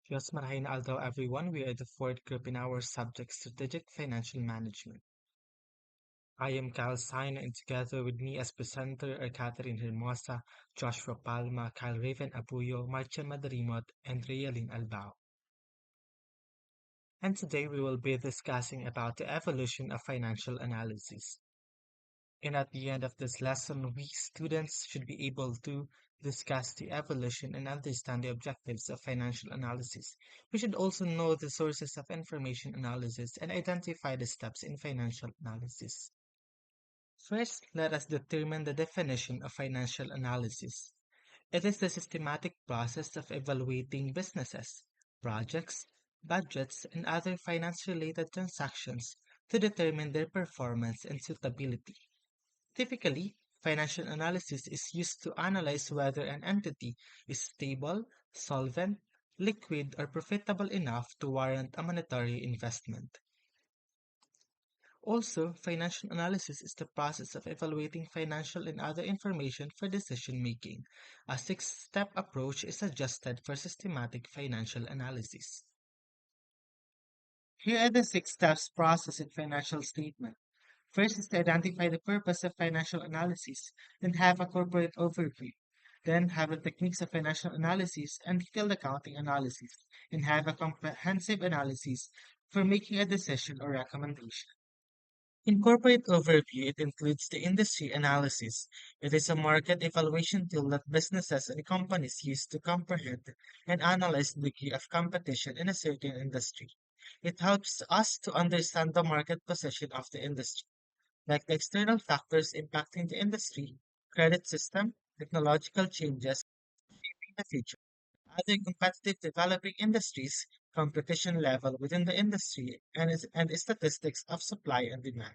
Diyos marahin na aldaw everyone. We are the fourth group in our subject Strategic Financial Management. I am Kylle Sayno and together with me as presenter are Catherine Hermosa, Joshua Palma, Kylle Raven Abuyo, Marcia Madarimot, and Realyn Albao. And today we will be discussing about the evolution of financial analysis. And at the end of this lesson, we students should be able to discuss the evolution and understand the objectives of financial analysis. We should also know the sources of information analysis and identify the steps in financial analysis. First, let us determine the definition of financial analysis. It is the systematic process of evaluating businesses, projects, budgets, and other finance-related transactions to determine their performance and suitability. Typically, financial analysis is used to analyze whether an entity is stable, solvent, liquid, or profitable enough to warrant a monetary investment. Also, financial analysis is the process of evaluating financial and other information for decision making. A six-step approach is suggested for systematic financial analysis. Here are the six steps process in financial statement. First is to identify the purpose of financial analysis, then have a corporate overview, then have the techniques of financial analysis and detailed accounting analysis, and have a comprehensive analysis for making a decision or recommendation. In corporate overview, it includes the industry analysis. It is a market evaluation tool that businesses and companies use to comprehend and analyze the degree of competition in a certain industry. It helps us to understand the market position of the industry like the external factors impacting the industry, credit system, technological changes in the future, other competitive developing industries, competition level within the industry, and statistics of supply and demand.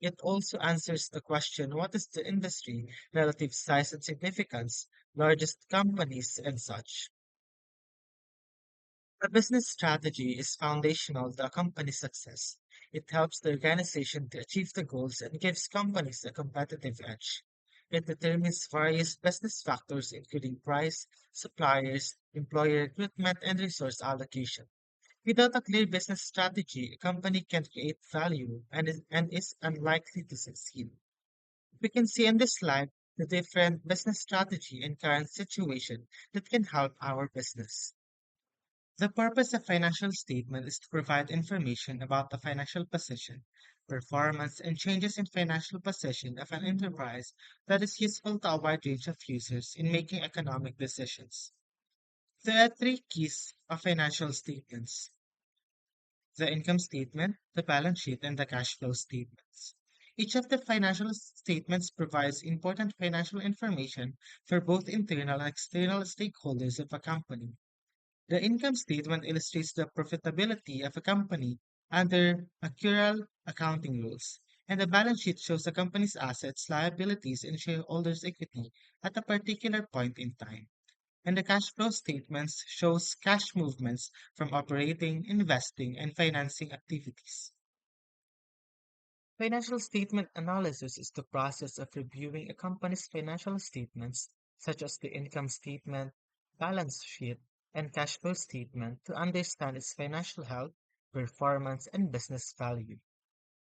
It also answers the question what is the industry, relative size and significance, largest companies, and such. A business strategy is foundational to a company's success. It helps the organization to achieve the goals and gives companies a competitive edge. It determines various business factors including price, suppliers, employee recruitment, and resource allocation. Without a clear business strategy, a company can create value and is unlikely to succeed. We can see in this slide the different business strategy and current situation that can help our business. The purpose of financial statement is to provide information about the financial position, performance, and changes in financial position of an enterprise that is useful to a wide range of users in making economic decisions. There are three keys of financial statements: the income statement, the balance sheet, and the cash flow statements. Each of the financial statements provides important financial information for both internal and external stakeholders of a company. The income statement illustrates the profitability of a company under accrual accounting rules, and the balance sheet shows the company's assets, liabilities, and shareholders' equity at a particular point in time. And the cash flow statements shows cash movements from operating, investing, and financing activities. Financial statement analysis is the process of reviewing a company's financial statements, such as the income statement, balance sheet, and cash flow statement, to understand its financial health, performance, and business value.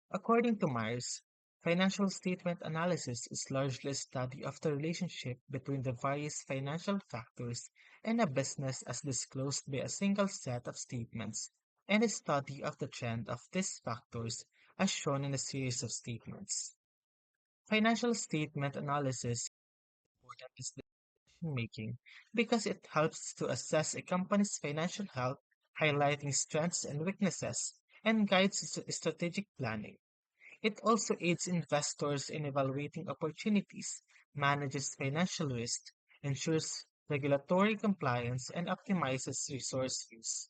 According to Myers, financial statement analysis is largely a study of the relationship between the various financial factors in a business as disclosed by a single set of statements, and a study of the trend of these factors as shown in a series of statements. Financial statement analysis is important in decision making because it helps to assess a company's financial health, highlighting strengths and weaknesses, and guides strategic planning. It also aids investors in evaluating opportunities, manages financial risk, ensures regulatory compliance, and optimizes resource use.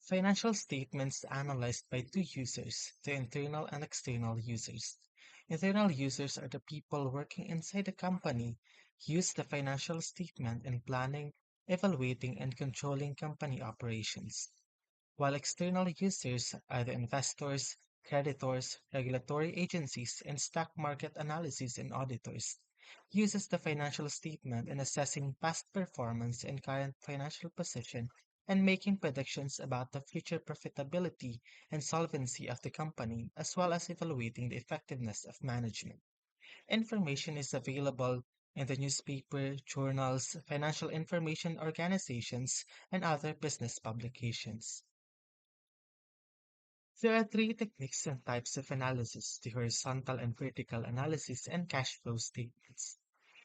Financial statements analyzed by two users, the internal and external users. Internal users are the people working inside the company, use the financial statement in planning, evaluating, and controlling company operations, while external users are the investors, creditors, regulatory agencies, and stock market analysis and auditors. uses the financial statement in assessing past performance and current financial position and making predictions about the future profitability and solvency of the company, as well as evaluating the effectiveness of management. Information is available in the newspaper, journals, financial information organizations, and other business publications. There are three techniques and types of analysis: the horizontal and vertical analysis and cash flow statements.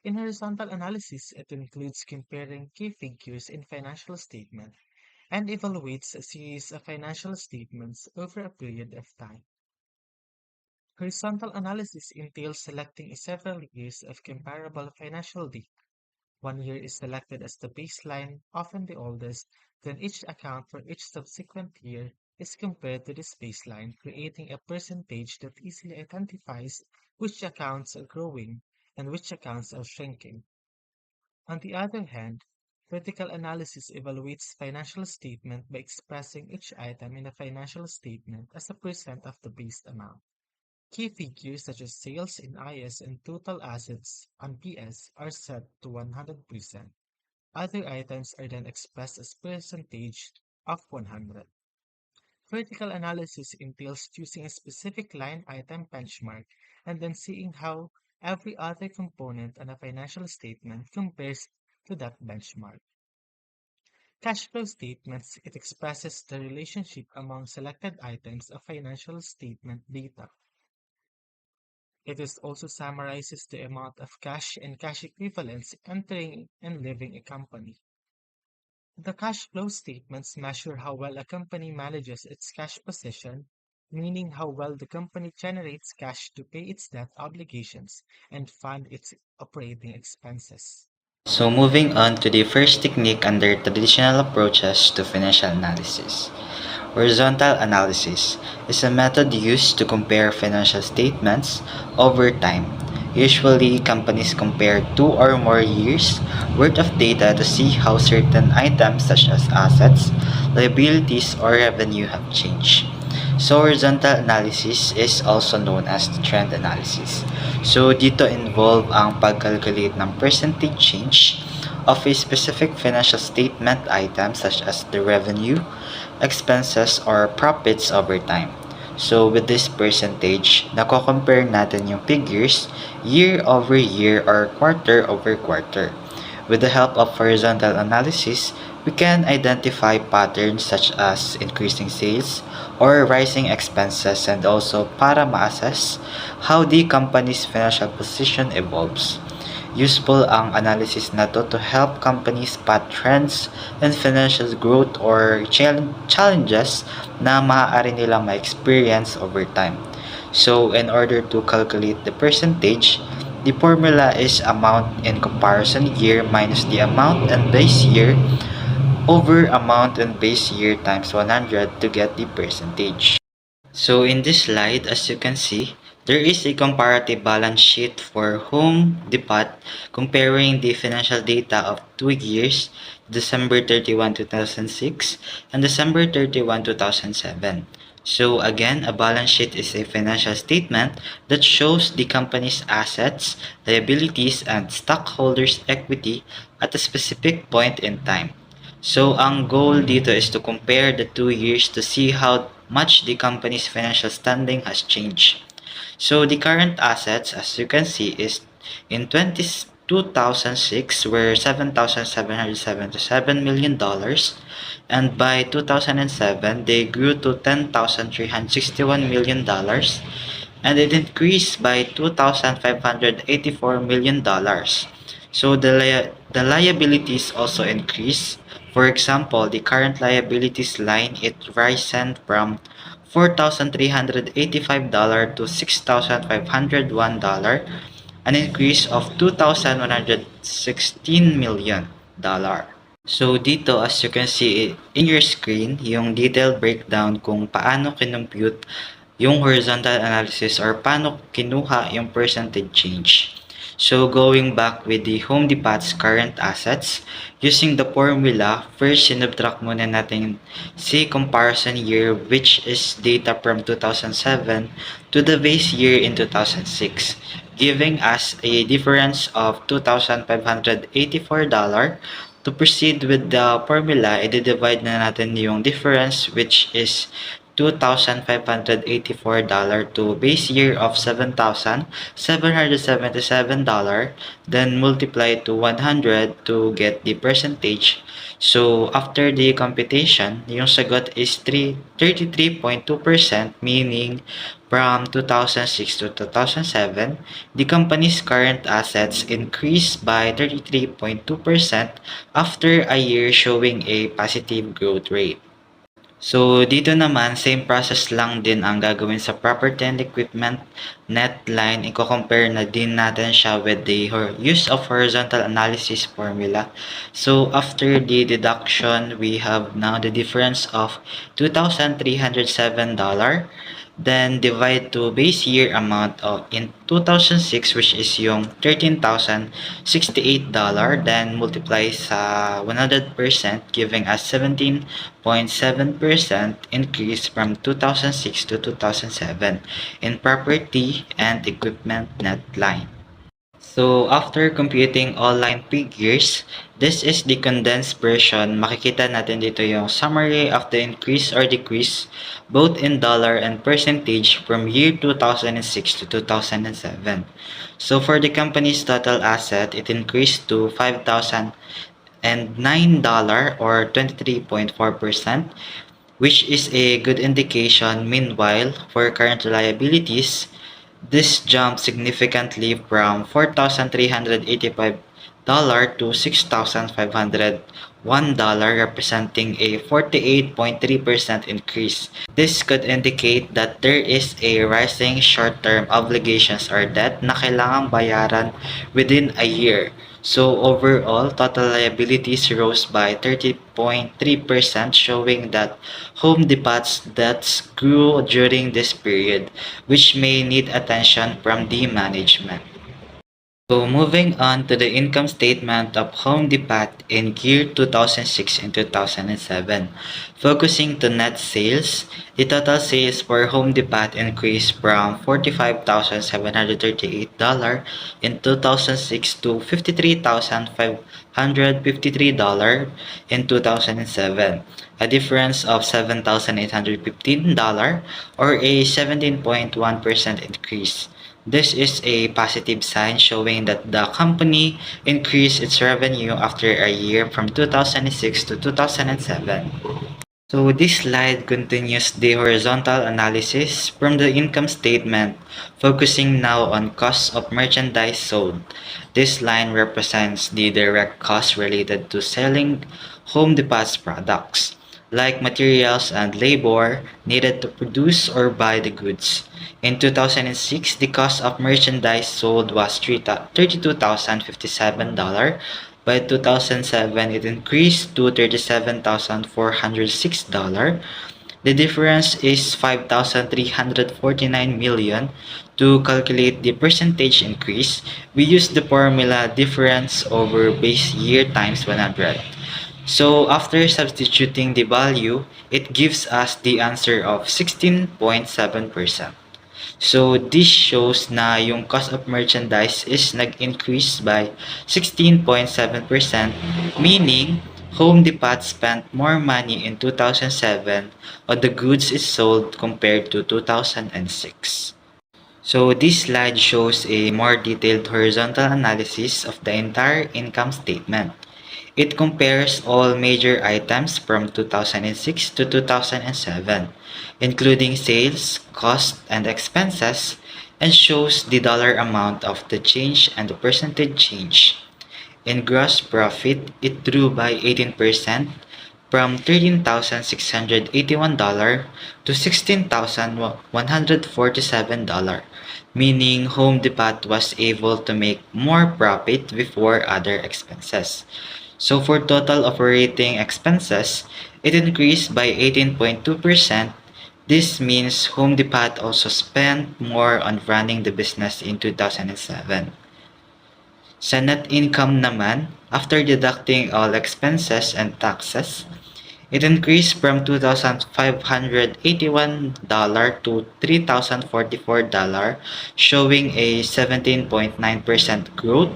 In horizontal analysis, it includes comparing key figures in financial statement and evaluates a series of financial statements over a period of time. Horizontal analysis entails selecting several years of comparable financial data. One year is selected as the baseline, often the oldest, then each account for each subsequent year is compared to this baseline, creating a percentage that easily identifies which accounts are growing and which accounts are shrinking. On the other hand, vertical analysis evaluates financial statement by expressing each item in a financial statement as a percent of the base amount. Key figures such as sales in IS and total assets on PS are set to 100%. Other items are then expressed as percentage of 100. Vertical analysis entails choosing a specific line item benchmark and then seeing how every other component on a financial statement compares to that benchmark. Cash flow statements, it expresses the relationship among selected items of financial statement data. It is also summarizes the amount of cash and cash equivalents entering and leaving a company. The cash flow statements measure how well a company manages its cash position, meaning how well the company generates cash to pay its debt obligations and fund its operating expenses. So moving on to the first technique under traditional approaches to financial analysis. Horizontal analysis is a method used to compare financial statements over time. Usually, companies compare two or more years' worth of data to see how certain items such as assets, liabilities, or revenue have changed. So, horizontal analysis is also known as the trend analysis. So, dito involve ang pag-calculate ng percentage change of a specific financial statement item such as the revenue, expenses, or profits over time. So with this percentage, nako-compare natin yung figures year over year or quarter over quarter. With the help of horizontal analysis, we can identify patterns such as increasing sales or rising expenses and also para ma-assess how the company's financial position evolves. Useful ang analysis na to help companies spot trends in financial growth or challenges na maaari nilang ma-experience over time. So, in order to calculate the percentage, the formula is amount in comparison year minus the amount and base year over amount and base year times 100 to get the percentage. So in this slide, as you can see, there is a comparative balance sheet for Home Depot comparing the financial data of 2 years, December 31, 2006 and December 31, 2007. So again, a balance sheet is a financial statement that shows the company's assets, liabilities, and stockholders' equity at a specific point in time. So, ang goal dito is to compare the 2 years to see how much the company's financial standing has changed. So, the current assets, as you can see, is in 2006 were $7,777 million, and by 2007 they grew to $10,361 million, and it increased by $2,584 million. So the liabilities also increase. For example, the current liabilities line, it risen from $4,385 to $6,501, an increase of $2,116 million. So dito, as you can see in your screen, yung detailed breakdown kung paano kinompute yung horizontal analysis or paano kinuha yung percentage change. So going back with the Home Depot's current assets, using the formula, first sinubtract muna natin si comparison year, which is data from 2007 to the base year in 2006. giving us a difference of $2,584. To proceed with the formula, i-divide na natin yung difference which is $2,584 to base year of $7,777, then multiply to 100 to get the percentage. So, after the computation, yung sagot is 33.2%, meaning from 2006 to 2007, the company's current assets increased by 33.2% after a year showing a positive growth rate. So, dito naman, same process lang din ang gagawin sa property and equipment net line. Iko-compare na din natin siya with the use of horizontal analysis formula. So, after the deduction, we have now the difference of $2,307. Then, divide to base year amount of in 2006, which is yung $13,068. Then, multiply sa 100%, giving us 17.7% increase from 2006 to 2007 in property and equipment net line. So, after computing all line figures, this is the condensed version. Makikita natin dito yung summary of the increase or decrease both in dollar and percentage from year 2006 to 2007. So, for the company's total asset, it increased to $5,009 or 23.4%, which is a good indication. Meanwhile, for current liabilities, this jumped significantly from $4,385 to $6,501, representing a 48.3% increase. This could indicate that there is a rising short-term obligations or debt na kailangang bayaran within a year. So overall, total liabilities rose by 30.3%, showing that Home Depot's debts grew during this period, which may need attention from the management. So moving on to the income statement of Home Depot in year 2006 and 2007. Focusing to net sales, the total sales for Home Depot increased from $45,738 in 2006 to $53,553 in 2007, a difference of $7,815 or a 17.1% increase. This is a positive sign showing that the company increased its revenue after a year from 2006 to 2007. So this slide continues the horizontal analysis from the income statement, focusing now on cost of merchandise sold. This line represents the direct costs related to selling Home Depot's products, like materials and labor needed to produce or buy the goods. In 2006, the cost of merchandise sold was $32,057. By 2007, it increased to $37,406. The difference is 5,349 million. To calculate the percentage increase, we use the formula difference over base year times 100. So after substituting the value, it gives us the answer of 16.7%. So this shows na yung cost of merchandise is nag-increase by 16.7%, meaning Home Depot spent more money in 2007 on the goods it sold compared to 2006. So this slide shows a more detailed horizontal analysis of the entire income statement. It compares all major items from 2006 to 2007, including sales, cost, and expenses, and shows the dollar amount of the change and the percentage change. In gross profit, it grew by 18% from $13,681 to $16,147, meaning Home Depot was able to make more profit before other expenses. So for total operating expenses, it increased by 18.2%. This means Home Depot also spent more on running the business in 2007. Sa net income naman, after deducting all expenses and taxes, It increased from $2,581 to $3,044, showing a 17.9% growth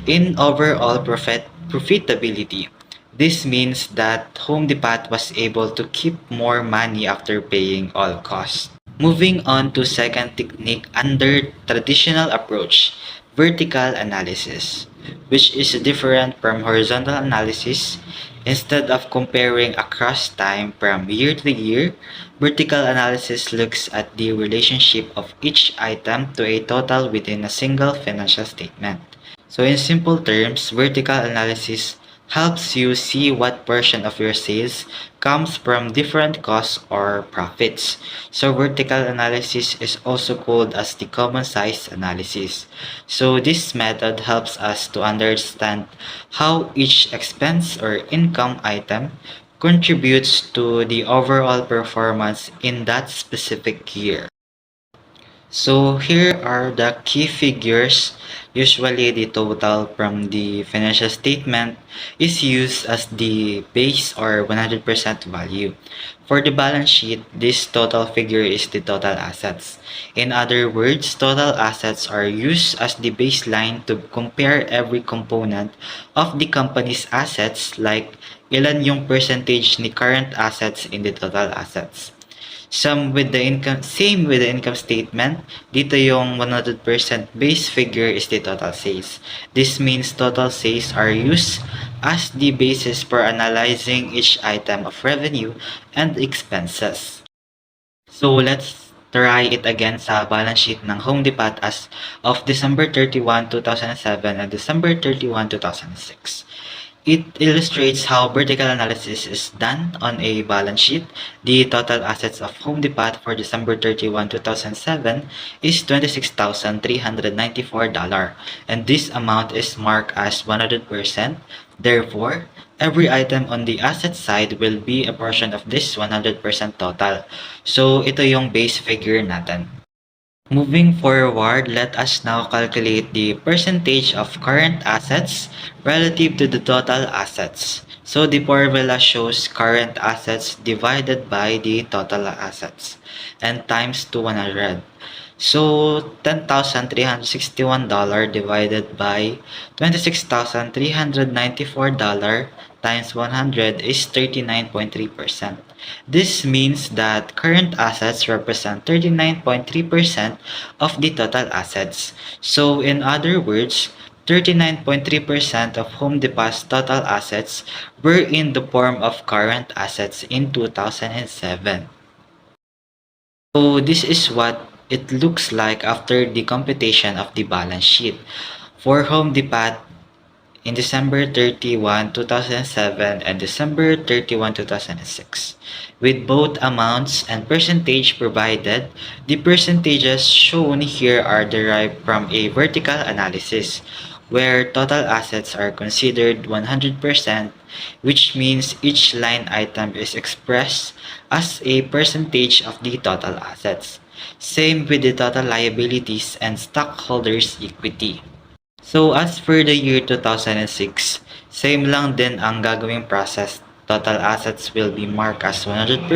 in overall profitability. This means that Home Depot was able to keep more money after paying all costs. Moving on to second technique under traditional approach, vertical analysis, which is different from horizontal analysis. Instead of comparing across time from year to year, vertical analysis looks at the relationship of each item to a total within a single financial statement. So in simple terms, vertical analysis helps you see what portion of your sales comes from different costs or profits. So vertical analysis is also called as the common size analysis. So this method helps us to understand how each expense or income item contributes to the overall performance in that specific year. So here are the key figures. Usually the total from the financial statement is used as the base or 100% value. For the balance sheet, this total figure is the total assets. In other words, total assets are used as the baseline to compare every component of the company's assets, like ilan yung percentage ni current assets in the total assets. Same with the income statement. Dito yung 100% base figure is the total sales. This means total sales are used as the basis for analyzing each item of revenue and expenses. So let's try it again sa balance sheet ng Home Depot as of December 31, 2007 and December 31, 2006. It illustrates how vertical analysis is done on a balance sheet. The total assets of Home Depot for December 31, 2007 is $26,394, and this amount is marked as 100%. Therefore, every item on the asset side will be a portion of this 100% total. So ito yung base figure natin. Moving forward, let us now calculate the percentage of current assets relative to the total assets. So the formula shows current assets divided by the total assets and times to 100. So $10,361 divided by $26,394 times 100 is 39.3%. This means that current assets represent 39.3% of the total assets. So in other words, 39.3% of Home Depot's total assets were in the form of current assets in 2007. So this is what it looks like after the computation of the balance sheet. For Home Depot, in December 31, 2007 and December 31, 2006. With both amounts and percentage provided, the percentages shown here are derived from a vertical analysis where total assets are considered 100%, which means each line item is expressed as a percentage of the total assets. Same with the total liabilities and stockholders' equity. So as for the year 2006, same lang din ang gagawing process. Total assets will be marked as 100%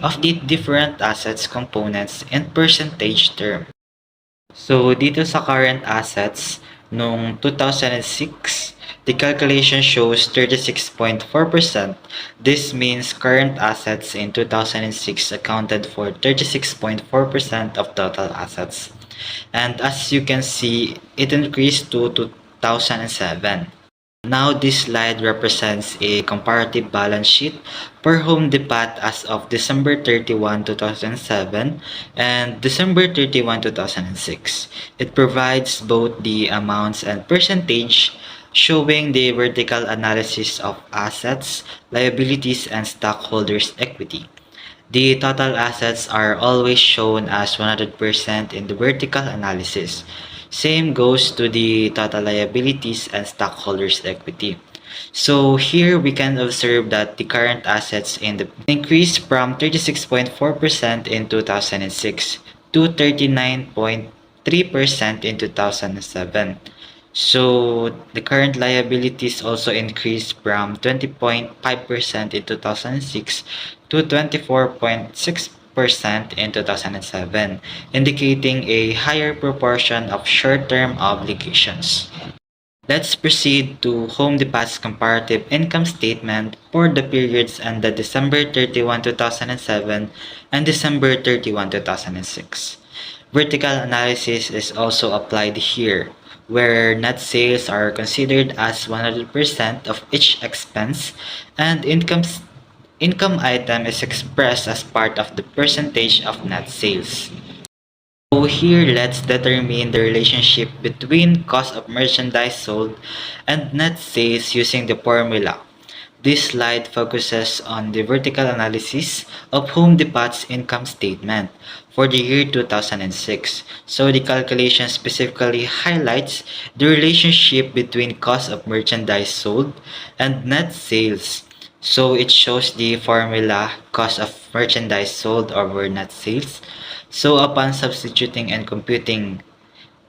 of the different assets components in percentage term. So dito sa current assets, noong 2006, the calculation shows 36.4%. This means current assets in 2006 accounted for 36.4% of total assets. And as you can see, it increased to 2007. Now this slide represents a comparative balance sheet for Home Depot as of December 31, 2007 and December 31, 2006. It provides both the amounts and percentage showing the vertical analysis of assets, liabilities, and stockholders' equity. The total assets are always shown as 100% in the vertical analysis. Same goes to the total liabilities and stockholders' equity. So here we can observe that the current assets in the increased from 36.4% in 2006 to 39.3% in 2007. So the current liabilities also increased from 20.5% in 2006 to 24.6% in 2007, indicating a higher proportion of short-term obligations. Let's proceed to Home Depot's comparative income statement for the periods ended December 31, 2007 and December 31, 2006. Vertical analysis is also applied here, where net sales are considered as 100% of each expense and income item is expressed as part of the percentage of net sales. So here let's determine the relationship between cost of merchandise sold and net sales using the formula. This slide focuses on the vertical analysis of Home Depot's income statement for the year 2006. So the calculation specifically highlights the relationship between cost of merchandise sold and net sales. So it shows the formula cost of merchandise sold over net sales. So upon substituting and computing,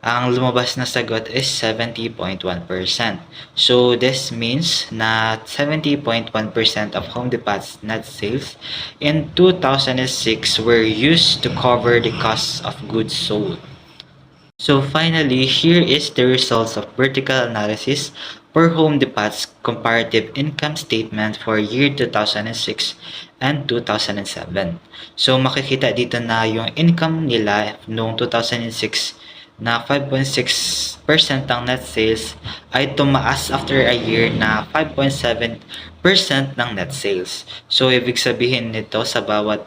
ang lumabas na sagot is 70.1%. So this means na 70.1% of Home Depot's net sales in 2006 were used to cover the costs of goods sold. So finally, here is the results of vertical analysis for Home Depot's comparative income statement for year 2006 and 2007. So makikita dito na yung income nila noong 2006 na 5.6% ng net sales ay tumaas after a year na 5.7% ng net sales. So ibig sabihin nito sa bawat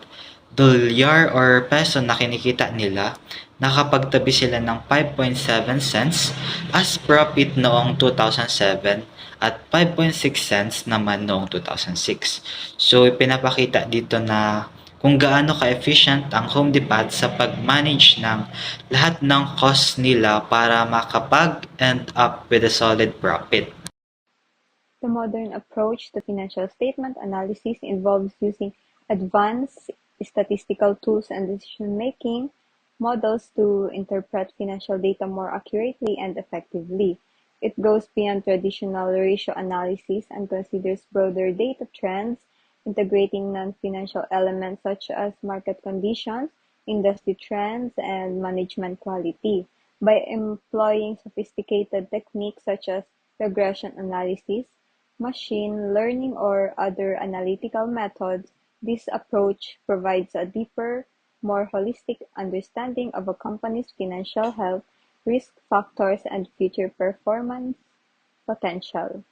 dolyar or peso na kinikita nila, nakapagtabi sila ng 5.7 cents as profit noong 2007 at 5.6 cents naman noong 2006. So ipinapakita dito na kung gaano ka-efficient ang Home Depot sa pag-manage ng lahat ng costs nila para makapag-end up with a solid profit. The modern approach to financial statement analysis involves using advanced statistical tools and decision-making models to interpret financial data more accurately and effectively. It goes beyond traditional ratio analysis and considers broader data trends, integrating non-financial elements such as market conditions, industry trends, and management quality. By employing sophisticated techniques such as regression analysis, machine learning, or other analytical methods, this approach provides a deeper, more holistic understanding of a company's financial health, risk factors, and future performance potential.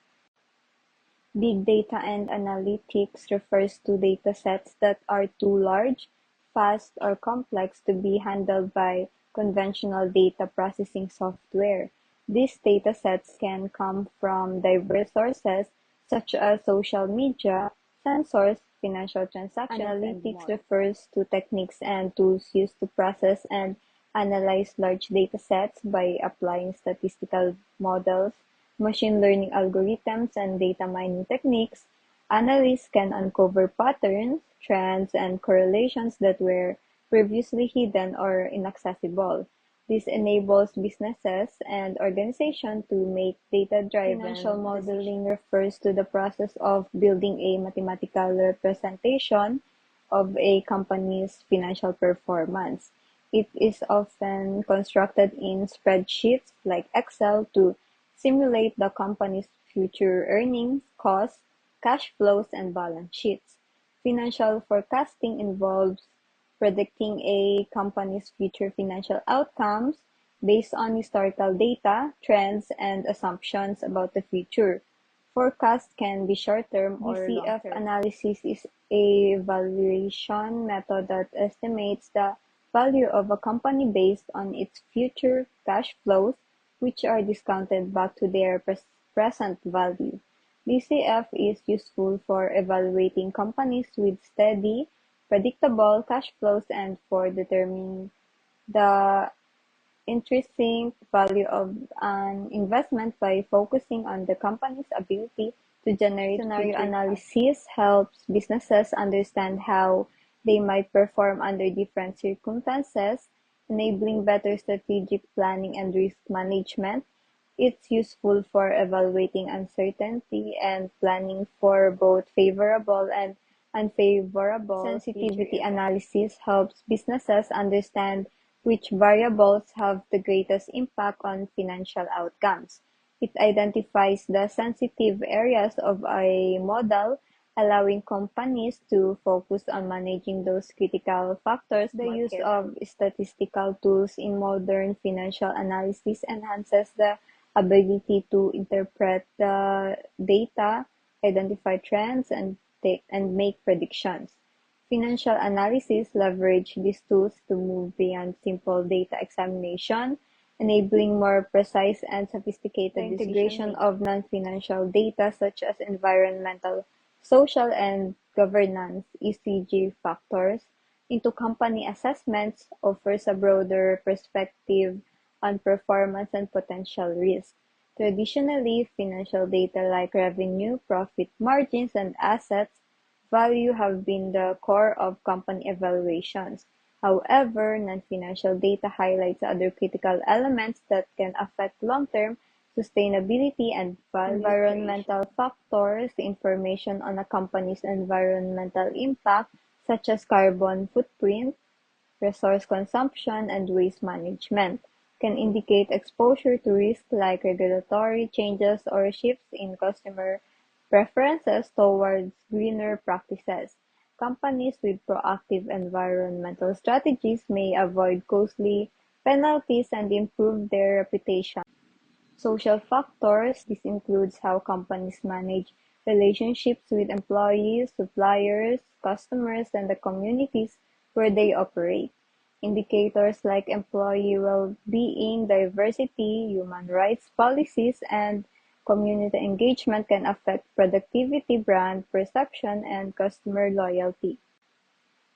Big data and analytics refers to datasets that are too large, fast, or complex to be handled by conventional data processing software. These datasets can come from diverse sources such as social media, sensors, financial transactions, analytics refers to techniques and tools used to process and analyze large datasets by applying statistical models, machine learning algorithms, and data mining techniques. Analysts can uncover patterns, trends, and correlations that were previously hidden or inaccessible. This enables businesses and organizations to make data-driven financial modeling refers to the process of building a mathematical representation of a company's financial performance. It is often constructed in spreadsheets like Excel to simulate the company's future earnings, costs, cash flows, and balance sheets. Financial forecasting involves predicting a company's future financial outcomes based on historical data, trends, and assumptions about the future. Forecast can be short-term or DCF long-term. Analysis is a valuation method that estimates the value of a company based on its future cash flows, which are discounted back to their present value. DCF is useful for evaluating companies with steady, predictable cash flows and for determining the intrinsic value of an investment by focusing on the company's ability to generate scenario analysis helps businesses understand how they might perform under different circumstances, enabling better strategic planning and risk management. It's useful for evaluating uncertainty and planning for both favorable and unfavorable. Sensitivity analysis helps businesses understand which variables have the greatest impact on financial outcomes. It identifies the sensitive areas of a model, allowing companies to focus on managing those critical factors. The use of statistical tools in modern financial analysis enhances the ability to interpret the data, identify trends, and make predictions. Financial analysis leverage these tools to move beyond simple data examination, enabling more precise and sophisticated integration of non-financial data such as environmental, social, and governance (ESG) factors into company assessments offers a broader perspective on performance and potential risk. Traditionally, financial data like revenue, profit margins, and assets value have been the core of company evaluations. However, non-financial data highlights other critical elements that can affect long-term sustainability and value. Environmental factors, information on a company's environmental impact, such as carbon footprint, resource consumption, and waste management, can indicate exposure to risk like regulatory changes or shifts in customer preferences towards greener practices. Companies with proactive environmental strategies may avoid costly penalties and improve their reputation. Social factors: this includes how companies manage relationships with employees, suppliers, customers, and the communities where they operate. Indicators like employee well-being, diversity, human rights policies, and community engagement can affect productivity, brand perception, and customer loyalty.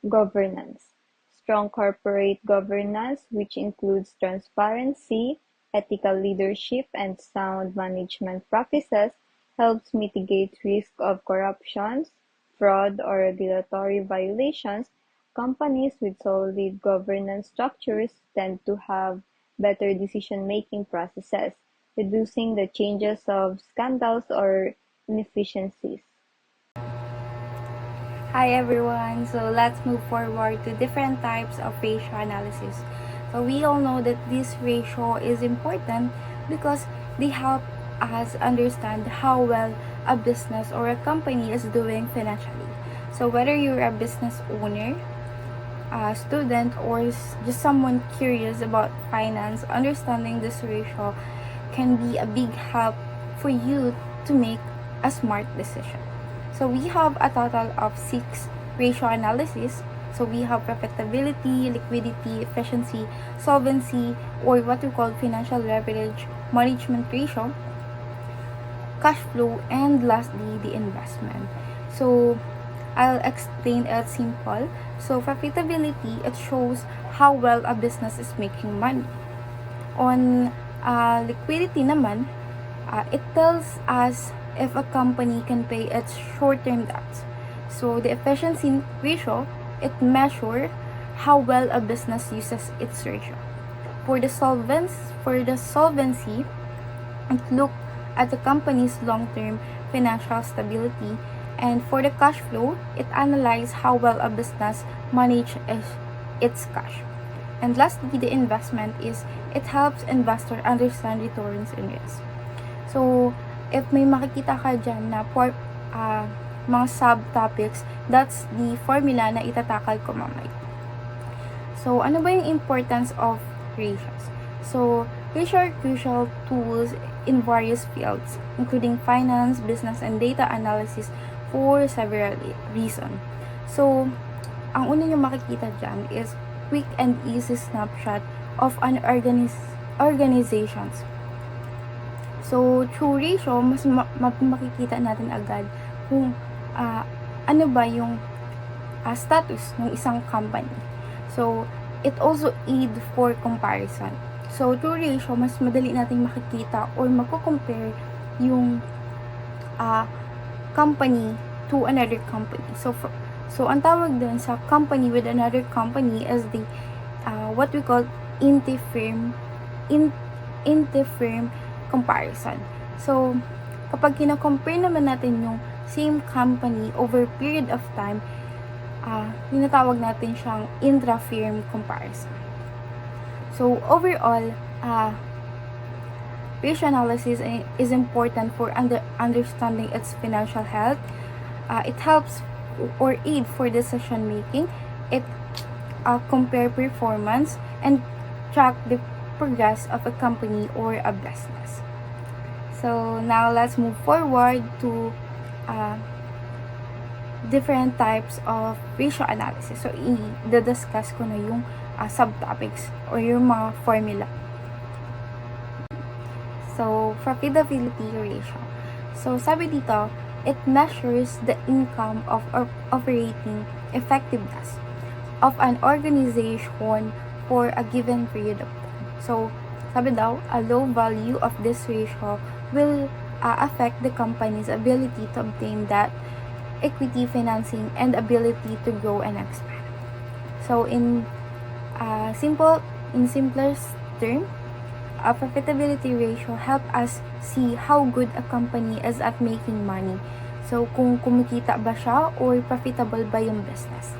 Governance: strong corporate governance, which includes transparency, ethical leadership, and sound management practices, helps mitigate risk of corruption, fraud, or regulatory violations. Companies with solid governance structures tend to have better decision-making processes, reducing the chances of scandals or inefficiencies. Hi everyone, so let's move forward to different types of ratio analysis. So we all know that this ratio is important because they help us understand how well a business or a company is doing financially. So whether you're a business owner, a student, or just someone curious about finance, understanding this ratio can be a big help for you to make a smart decision. So we have a total of 6 ratio analysis. So we have profitability, liquidity, efficiency, solvency, or what we call financial leverage, management ratio, cash flow, and lastly, the investment. So I'll explain it simple. So profitability, it shows how well a business is making money. On liquidity naman, it tells us if a company can pay its short-term debts. So the efficiency ratio, it measures how well a business uses its ratio. For the solvency, it looks at the company's long-term financial stability. And for the cash flow, it analyzes how well a business manages its cash. And lastly, the investment is it helps investor understand returns and risk. So if may makikita ka dyan na mga subtopics, that's the formula na itatakal ko mamaya. So, ano ba yung importance of ratios? So, ratios are crucial tools in various fields, including finance, business, and data analysis for several reasons. So, ang una nyo makikita dyan is quick and easy snapshot of an organizations. So, through ratio, mas makikita natin agad kung ano ba yung status ng isang company. So, it also aid for comparison. So, through ratio, mas madali natin makikita or magko-compare yung company to another company. So ang tawag dun sa company with another company is the what we call interfirm comparison. So, kapag kina-compare naman natin yung same company over period of time, tinatawag natin siyang intra-firm comparison. So, overall, ratio analysis is important for understanding its financial health. It helps or aid for decision making. It compare performance and track the progress of a company or a business. So now let's move forward to different types of ratio analysis. So i-discuss ko na yung subtopics or yung mga formula. So profitability ratio. So sabi dito, it measures the income of operating effectiveness of an organization for a given period of time. So sabi daw, a low value of this ratio will affect the company's ability to obtain that equity financing and ability to grow and expand. So in simplest term, a profitability ratio help us see how good a company is at making money. So kung kumikita ba siya or profitable ba yung business.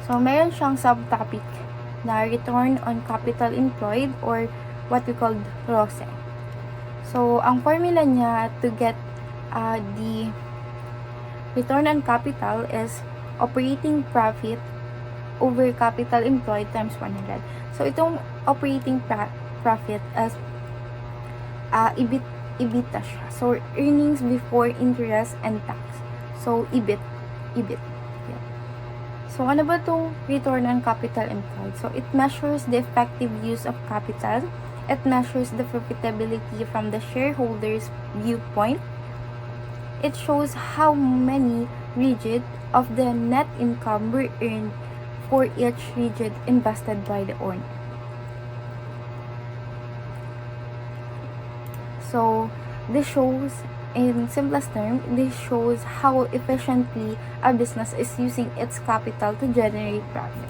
So meron siyang subtopic na return on capital employed or what we call ROCE. So ang formula niya to get the return on capital is operating profit over capital employed times 100. So itong operating profit as EBITDA siya. So earnings before interest and tax. So EBIT. Yeah. So ano ba itong return on capital employed? So it measures the effective use of capital. It measures the profitability from the shareholders' viewpoint. It shows how many rigid of the net income were earned for each rigid invested by the owner. So this shows, in simplest term, this shows how efficiently a business is using its capital to generate profit.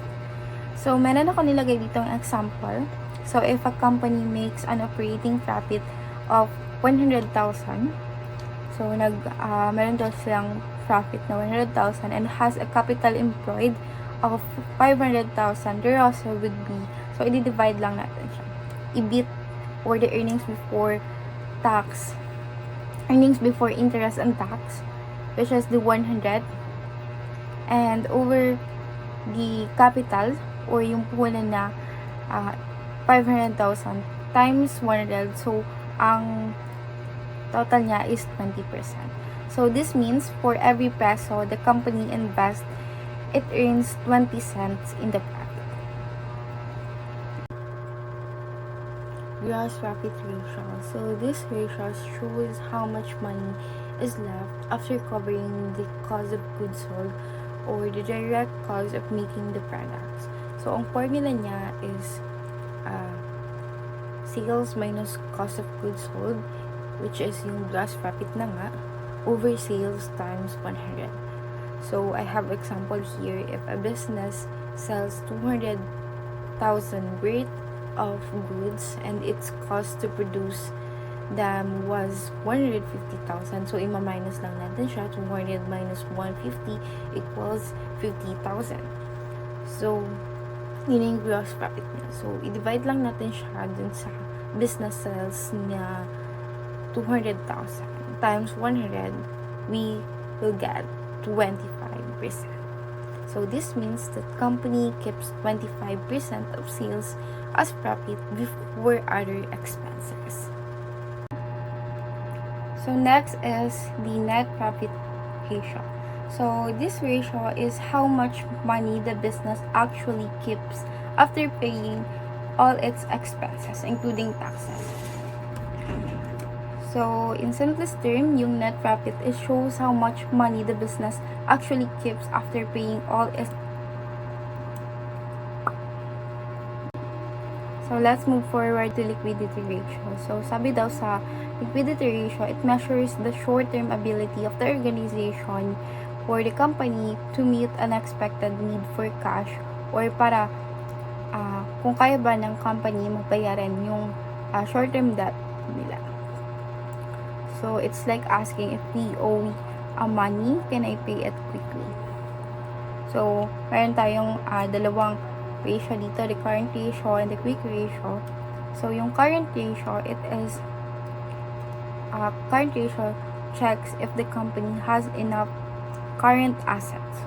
So meron ako nilagay dito ang example. So if a company makes an operating profit of 100,000, so meron daw silang profit na 100,000 and has a capital employed of 500,000, there also would be, so i-divide lang natin siya. EBIT or the earnings before tax, earnings before interest and tax, which is the 100, and over the capital or yung puhunan na 500,000 times 100, so ang total niya is 20%. So this means for every peso the company invests, it earns 20 cents in the profit. Gross profit ratio. So this ratio shows how much money is left after covering the cost of goods sold or the direct cost of making the products. So ang formula niya is sales minus cost of goods sold, which is yung gross profit na nga, over sales times 100. So I have example here. If a business sells 200,000 worth of goods and its cost to produce them was 150,000, so ima-minus lang natin siya. 200 minus 150 equals 50,000. So yun yung gross profit niya. So i-divide lang natin siya dun sa business sales niya 200,000 times 100, we will get 25%. So this means that company keeps 25% of sales as profit before other expenses. So next is the net profit ratio. So this ratio is how much money the business actually keeps after paying all its expenses, including taxes. So in simplest term, yung net profit, it shows how much money the business actually keeps after paying all its. So let's move forward to liquidity ratio. So sabi daw sa liquidity ratio, it measures the short-term ability of the organization or the company to meet unexpected need for cash or para kung kaya ba ng company magbayaran yung short-term debt nila. So, it's like asking if we owe money, can I pay it quickly? So, meron tayong dalawang ratio dito, the current ratio and the quick ratio. So, yung current ratio, current ratio checks if the company has enough current assets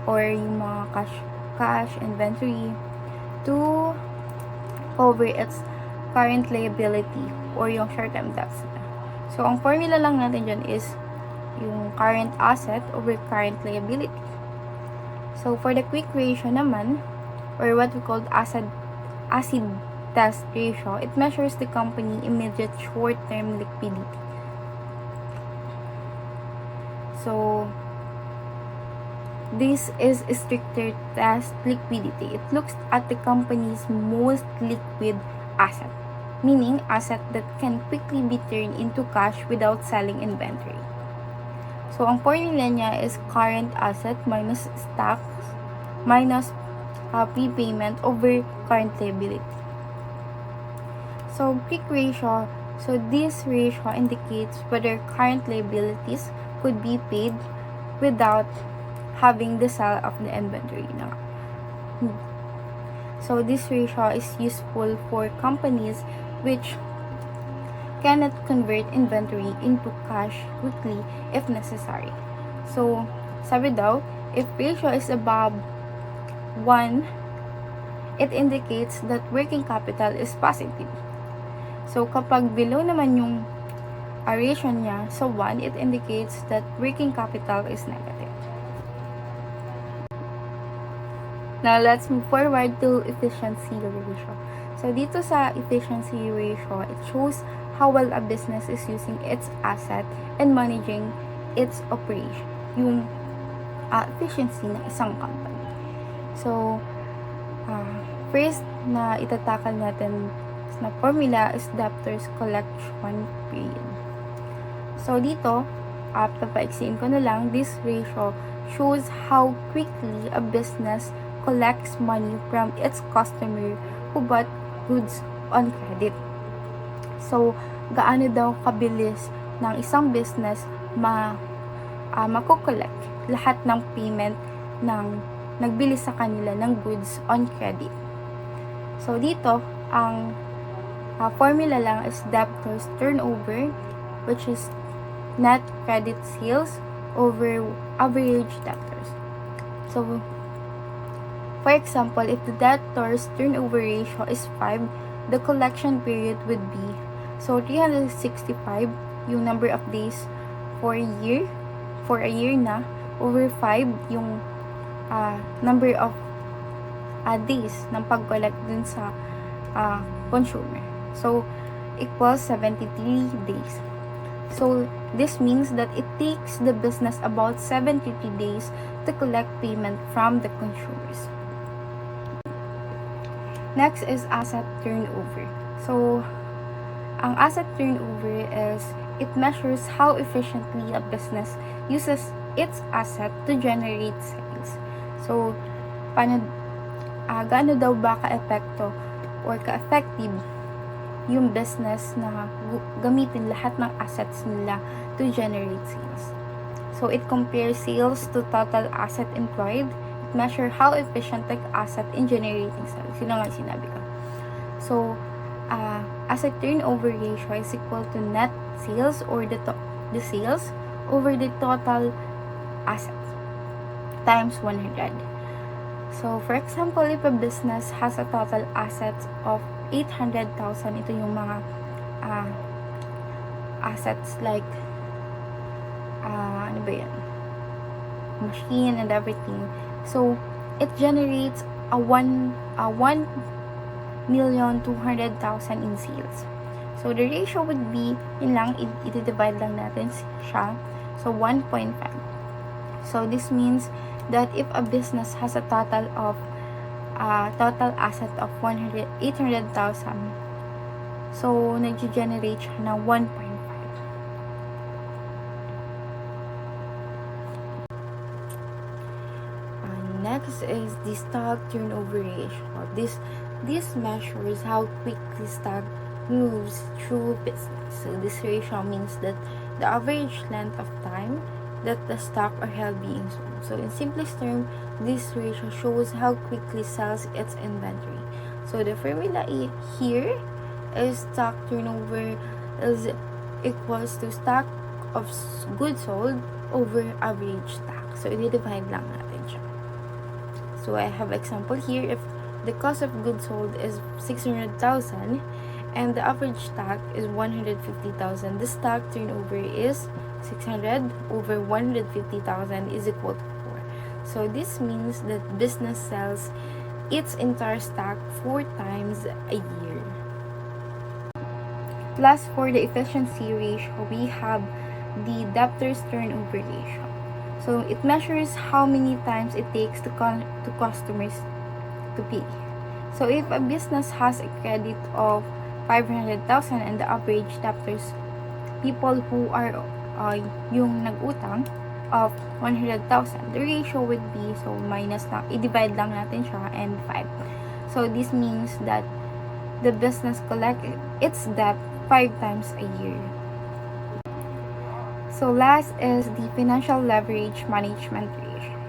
or yung mga cash inventory to cover its current liability or yung short-term debts. So, ang formula lang natin dyan is yung current asset over current liability. So, for the quick ratio naman, or what we call acid test ratio, it measures the company immediate short-term liquidity. So, this is a stricter test liquidity. It looks at the company's most liquid asset, meaning asset that can quickly be turned into cash without selling inventory. So, ang formula niya is current asset minus stocks minus prepayment over current liability. So, quick ratio. So, this ratio indicates whether current liabilities could be paid without having the sale of the inventory. So, this ratio is useful for companies which cannot convert inventory into cash quickly if necessary. So, sabi daw, if ratio is above 1, it indicates that working capital is positive. So, kapag below naman yung ratio niya sa 1, it indicates that working capital is negative. Now, let's move forward to efficiency ratio. So, dito sa efficiency ratio, it shows how well a business is using its asset and managing its operation. Yung efficiency ng isang company. So, first na itatakal natin na formula is debtors collection period. So, dito, papaiksiin ko na lang, this ratio shows how quickly a business collects money from its customer who bought goods on credit. So, gaano daw kabilis ng isang business makukollect lahat ng payment ng nagbili sa kanila ng goods on credit. So, dito, ang formula lang is debtors turnover, which is net credit sales over average debtors. So, for example, if the debtors turnover ratio is 5, the collection period would be 365 yung number of days for a year na, over 5 yung number of days ng pag-collect dun sa consumer. So, equals 73 days. So, this means that it takes the business about 73 days to collect payment from the consumers. Next is asset turnover. So, ang asset turnover is, it measures how efficiently a business uses its asset to generate sales. So, gaano daw ba ka-epekto or ka-effective yung business na gamitin lahat ng assets nila to generate sales. So, it compares sales to total asset employed. It measures how efficient the asset in generating sales. Yun nga sinabi ko. So, asset turnover ratio is equal to net sales or the sales over the total assets times 100. So, for example, if a business has a total assets of 800,000, ito yung mga assets like ano ba yan? Machine and everything. So, it generates a 1,200,000 in sales. So, the ratio would be, yun lang, i-divide lang natin siya. So, 1.5. So, this means that if a business has a total asset of 800,000, so, nag-generate siya na 1.5. Next is the stock turnover ratio. This measures how quickly stock moves through business. So this ratio means that the average length of time that the stock are held being sold. So in simplest term, this ratio shows how quickly sells its inventory. So the formula here is stock turnover is equals to stock of goods sold over average stock. So i-divide lang natin siya. So I have example here. If the cost of goods sold is 600,000 and the average stock is 150,000, the stock turnover is 600 over 150,000 is equal to 4. So this means that business sells its entire stock 4 times a year. Plus, for the efficiency ratio, we have the debtors turnover ratio. So it measures how many times it takes to customers to pay. So if a business has a credit of 500,000 and the average debtors, people who are yung nag-utang of 100,000, the ratio would be, so minus lang, i-divide lang natin siya and 5. So this means that the business collect its debt 5 times a year. So last is the financial leverage management ratio.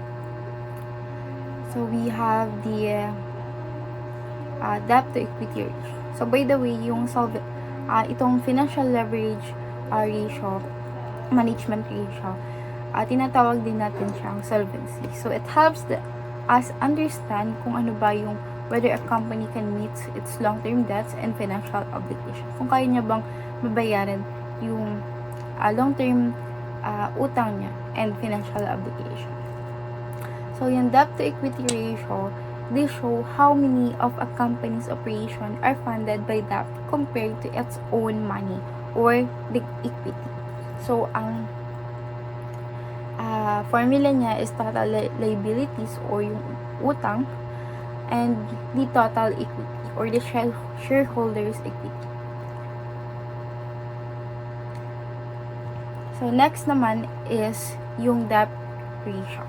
So we have the debt to equity ratio. So by the way, yung itong financial leverage ratio, management ratio, tinatawag din natin siyang solvency. So it helps us understand kung ano ba yung whether a company can meet its long-term debts and financial obligations. Kung kaya niya bang mabayaran yung long-term utang niya and financial obligation. So yung debt to equity ratio, they show how many of a company's operation are funded by debt compared to its own money or the equity. So ang formula niya is total liabilities or yung utang and the total equity or the shareholders equity. So next naman is yung debt ratio.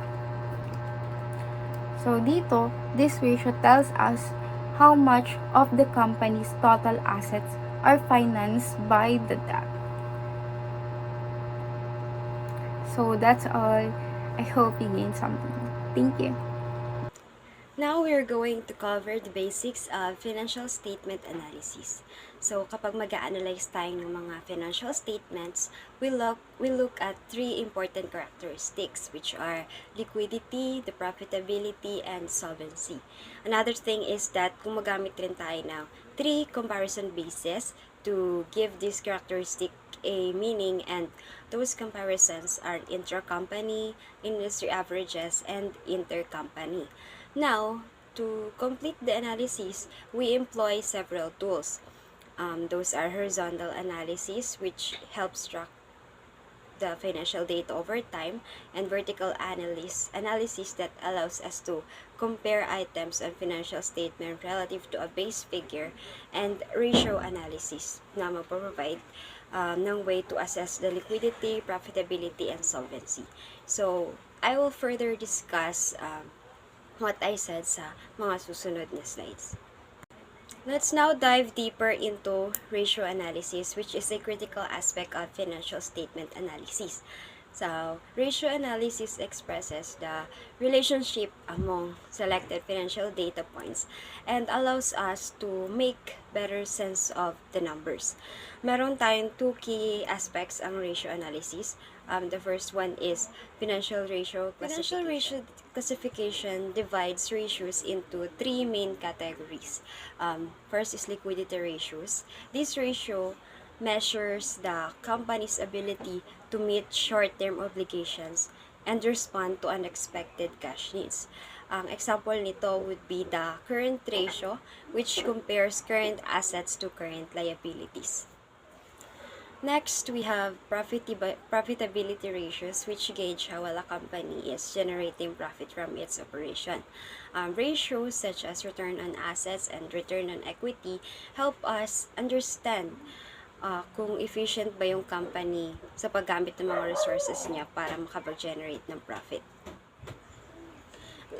So dito, this ratio tells us how much of the company's total assets are financed by the debt. So that's all. I hope you gained something. Thank you. Now we're going to cover the basics of financial statement analysis. So kapag mag-a-analyze tayo ng mga financial statements, we look at 3 important characteristics, which are liquidity, the profitability, and solvency. Another thing is that gumagamit rin tayo ng 3 comparison bases to give this characteristic a meaning, and those comparisons are intra-company, industry averages, and inter-company. Now, to complete the analysis, we employ several tools. Those are horizontal analysis, which helps track the financial data over time, and vertical analysis that allows us to compare items on financial statement relative to a base figure, and ratio analysis na magpo-provide ng way to assess the liquidity, profitability, and solvency. So, I will further discuss what I said sa mga susunod na slides. Let's now dive deeper into ratio analysis, which is a critical aspect of financial statement analysis. So, ratio analysis expresses the relationship among selected financial data points and allows us to make better sense of the numbers. Meron tayong 2 key aspects ang ratio analysis. The first one is financial ratio classification. Financial ratio classification divides ratios into 3 main categories. First is liquidity ratios. This ratio measures the company's ability to meet short-term obligations and respond to unexpected cash needs. Ang example nito would be the current ratio, which compares current assets to current liabilities. Next, we have profitability ratios, which gauge how well a company is generating profit from its operation. Ratios such as return on assets and return on equity help us understand kung efficient ba yung company sa paggamit ng mga resources niya para makapag-generate ng profit.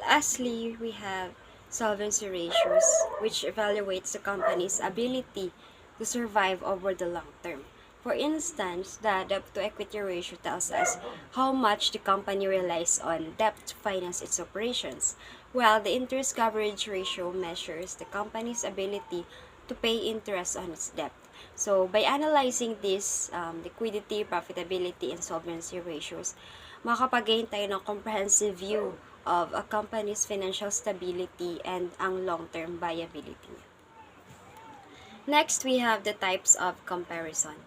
Lastly, we have solvency ratios, which evaluates the company's ability to survive over the long term. For instance, the debt-to-equity ratio tells us how much the company relies on debt to finance its operations, while the interest coverage ratio measures the company's ability to pay interest on its debt. So, by analyzing these liquidity, profitability, and solvency ratios, makakapag-gain tayo ng comprehensive view of a company's financial stability and ang long-term viability niya. Next, we have the types of comparison.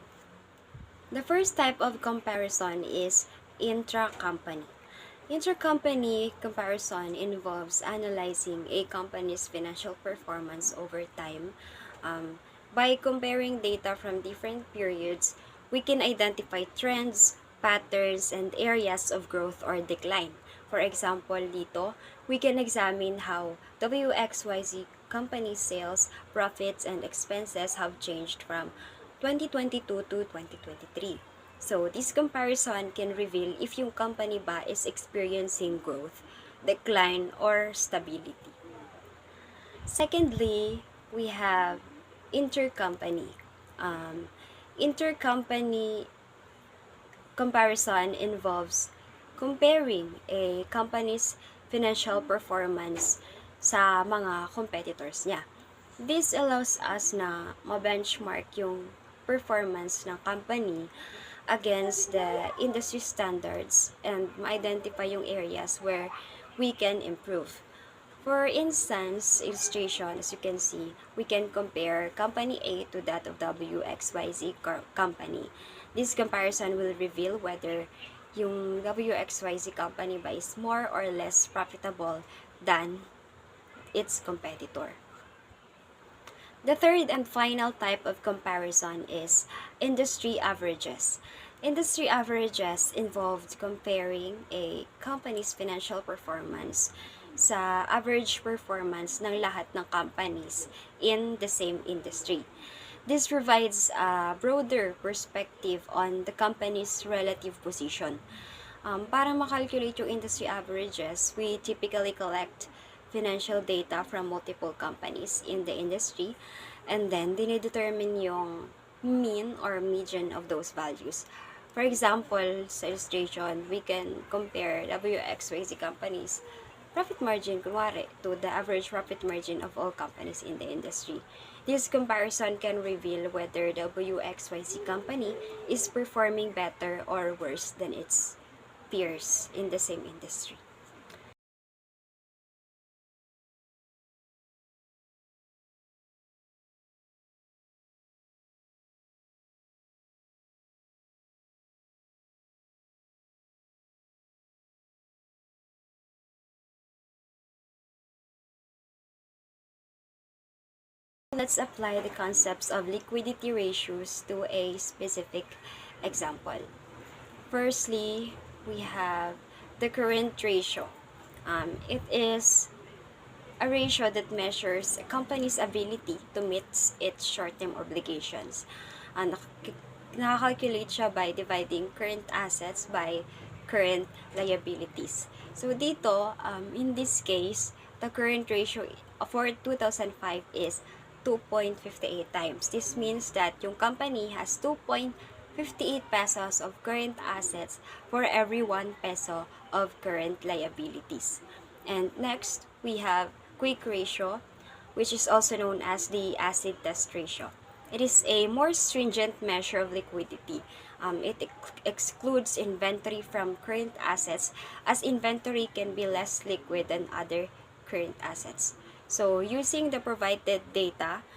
The first type of comparison is intra-company. Intercompany comparison involves analyzing a company's financial performance over time. By comparing data from different periods, we can identify trends, patterns, and areas of growth or decline. For example, dito, we can examine how WXYZ company sales, profits, and expenses have changed from 2022 to 2023. So, this comparison can reveal if yung company ba is experiencing growth, decline, or stability. Secondly, we have intercompany. Intercompany comparison involves comparing a company's financial performance sa mga competitors niya. This allows us na ma-benchmark yung performance ng company against the industry standards and ma-identify yung areas where we can improve. For instance, illustration, as you can see, we can compare company A to that of WXYZ company. This comparison will reveal whether yung WXYZ company ba is more or less profitable than its competitor. The third and final type of comparison is industry averages. Industry averages involved comparing a company's financial performance sa average performance ng lahat ng companies in the same industry. This provides a broader perspective on the company's relative position. Para makalculate yung industry averages, we typically collect financial data from multiple companies in the industry and then dinidetermine yung mean or median of those values. For example, sa illustration, we can compare WXYZ companies profit margin, kunwari, to the average profit margin of all companies in the industry. This comparison can reveal whether WXYZ company is performing better or worse than its peers in the same industry. Let's apply the concepts of liquidity ratios to a specific example. Firstly, we have the current ratio. It is a ratio that measures a company's ability to meet its short-term obligations. Nakakalculate siya by dividing current assets by current liabilities. So dito, in this case, the current ratio for 2005 is 2.58 times. This means that yung company has 2.58 pesos of current assets for every 1 peso of current liabilities. And next, we have quick ratio, which is also known as the acid test ratio. It is a more stringent measure of liquidity. It excludes inventory from current assets, as inventory can be less liquid than other current assets. So, using the provided data,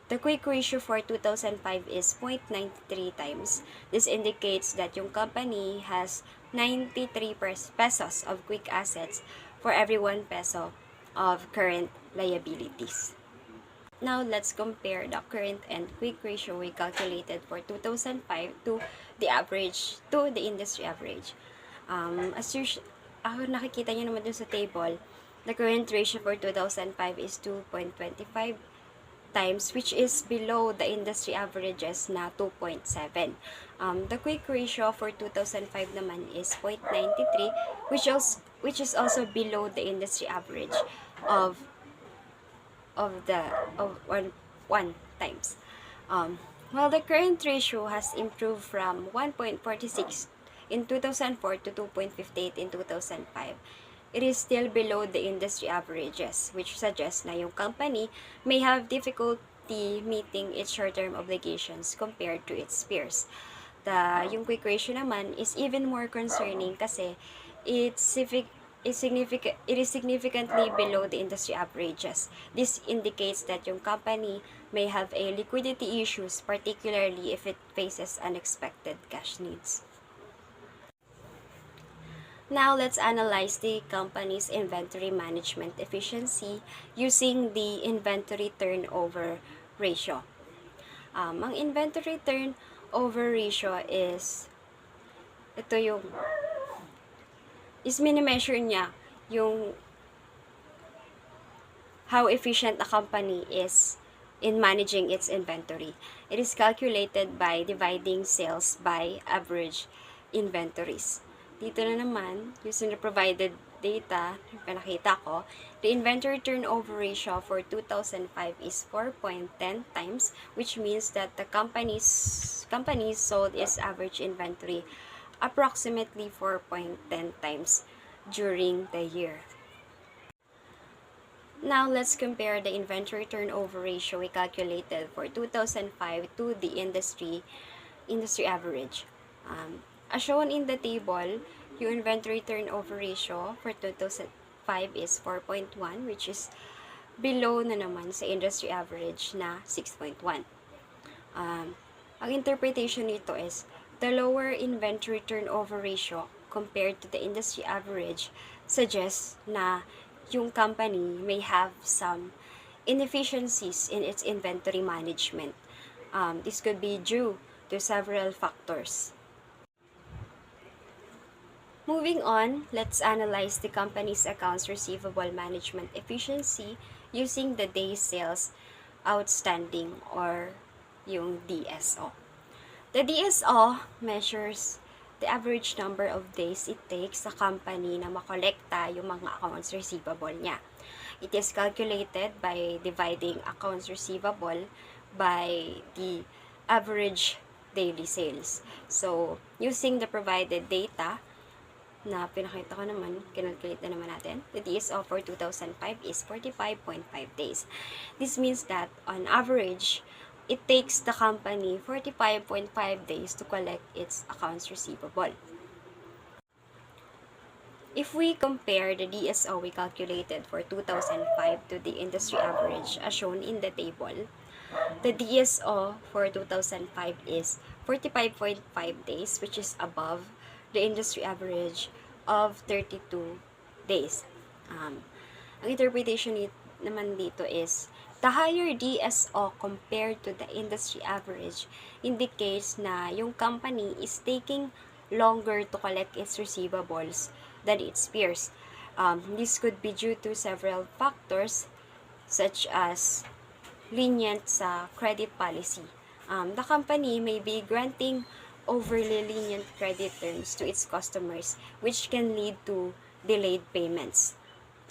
the quick ratio for 2005 is 0.93 times. This indicates that yung company has 93 pesos of quick assets for every 1 peso of current liabilities. Now, let's compare the current and quick ratio we calculated for 2005 to the average, to the industry average. Nakikita nyo naman dun sa table, the current ratio for 2005 is 2.25 times, which is below the industry averages na 2.7. The quick ratio for 2005 naman is 0.93, which is also below the industry average of 1 times. While the current ratio has improved from 1.46 in 2004 to 2.58 in 2005, it is still below the industry averages, which suggests na yung company may have difficulty meeting its short-term obligations compared to its peers. Yung quick ratio naman is even more concerning kasi it's it is significantly below the industry averages. This indicates that yung company may have a liquidity issues, particularly if it faces unexpected cash needs. Now, let's analyze the company's inventory management efficiency using the inventory turnover ratio. Ang inventory turnover ratio is minimeasure niya yung how efficient a company is in managing its inventory. It is calculated by dividing sales by average inventories. Dito na naman, using the provided data, pinakita ko, the inventory turnover ratio for 2005 is 4.10 times, which means that the company sold its average inventory approximately 4.10 times during the year. Now, let's compare the inventory turnover ratio we calculated for 2005 to the industry average. As shown in the table, yung inventory turnover ratio for 2005 is 4.1, which is below na naman sa industry average na 6.1. Ang interpretation nito is the lower inventory turnover ratio compared to the industry average suggests na yung company may have some inefficiencies in its inventory management. This could be due to several factors. Moving on, let's analyze the company's accounts receivable management efficiency using the days sales outstanding or yung DSO. The DSO measures the average number of days it takes sa company na makolekta yung mga accounts receivable niya. It is calculated by dividing accounts receivable by the average daily sales. So, using the provided data na pinakita ko naman, kinalculate na naman natin, the DSO for 2005 is 45.5 days. This means that on average, it takes the company 45.5 days to collect its accounts receivable. If we compare the DSO we calculated for 2005 to the industry average as shown in the table, the DSO for 2005 is 45.5 days, which is above the industry average of 32 days. Ang interpretation naman dito is the higher DSO compared to the industry average indicates na yung company is taking longer to collect its receivables than its peers. This could be due to several factors such as lenient sa credit policy. The company may be granting overly lenient credit terms to its customers, which can lead to delayed payments.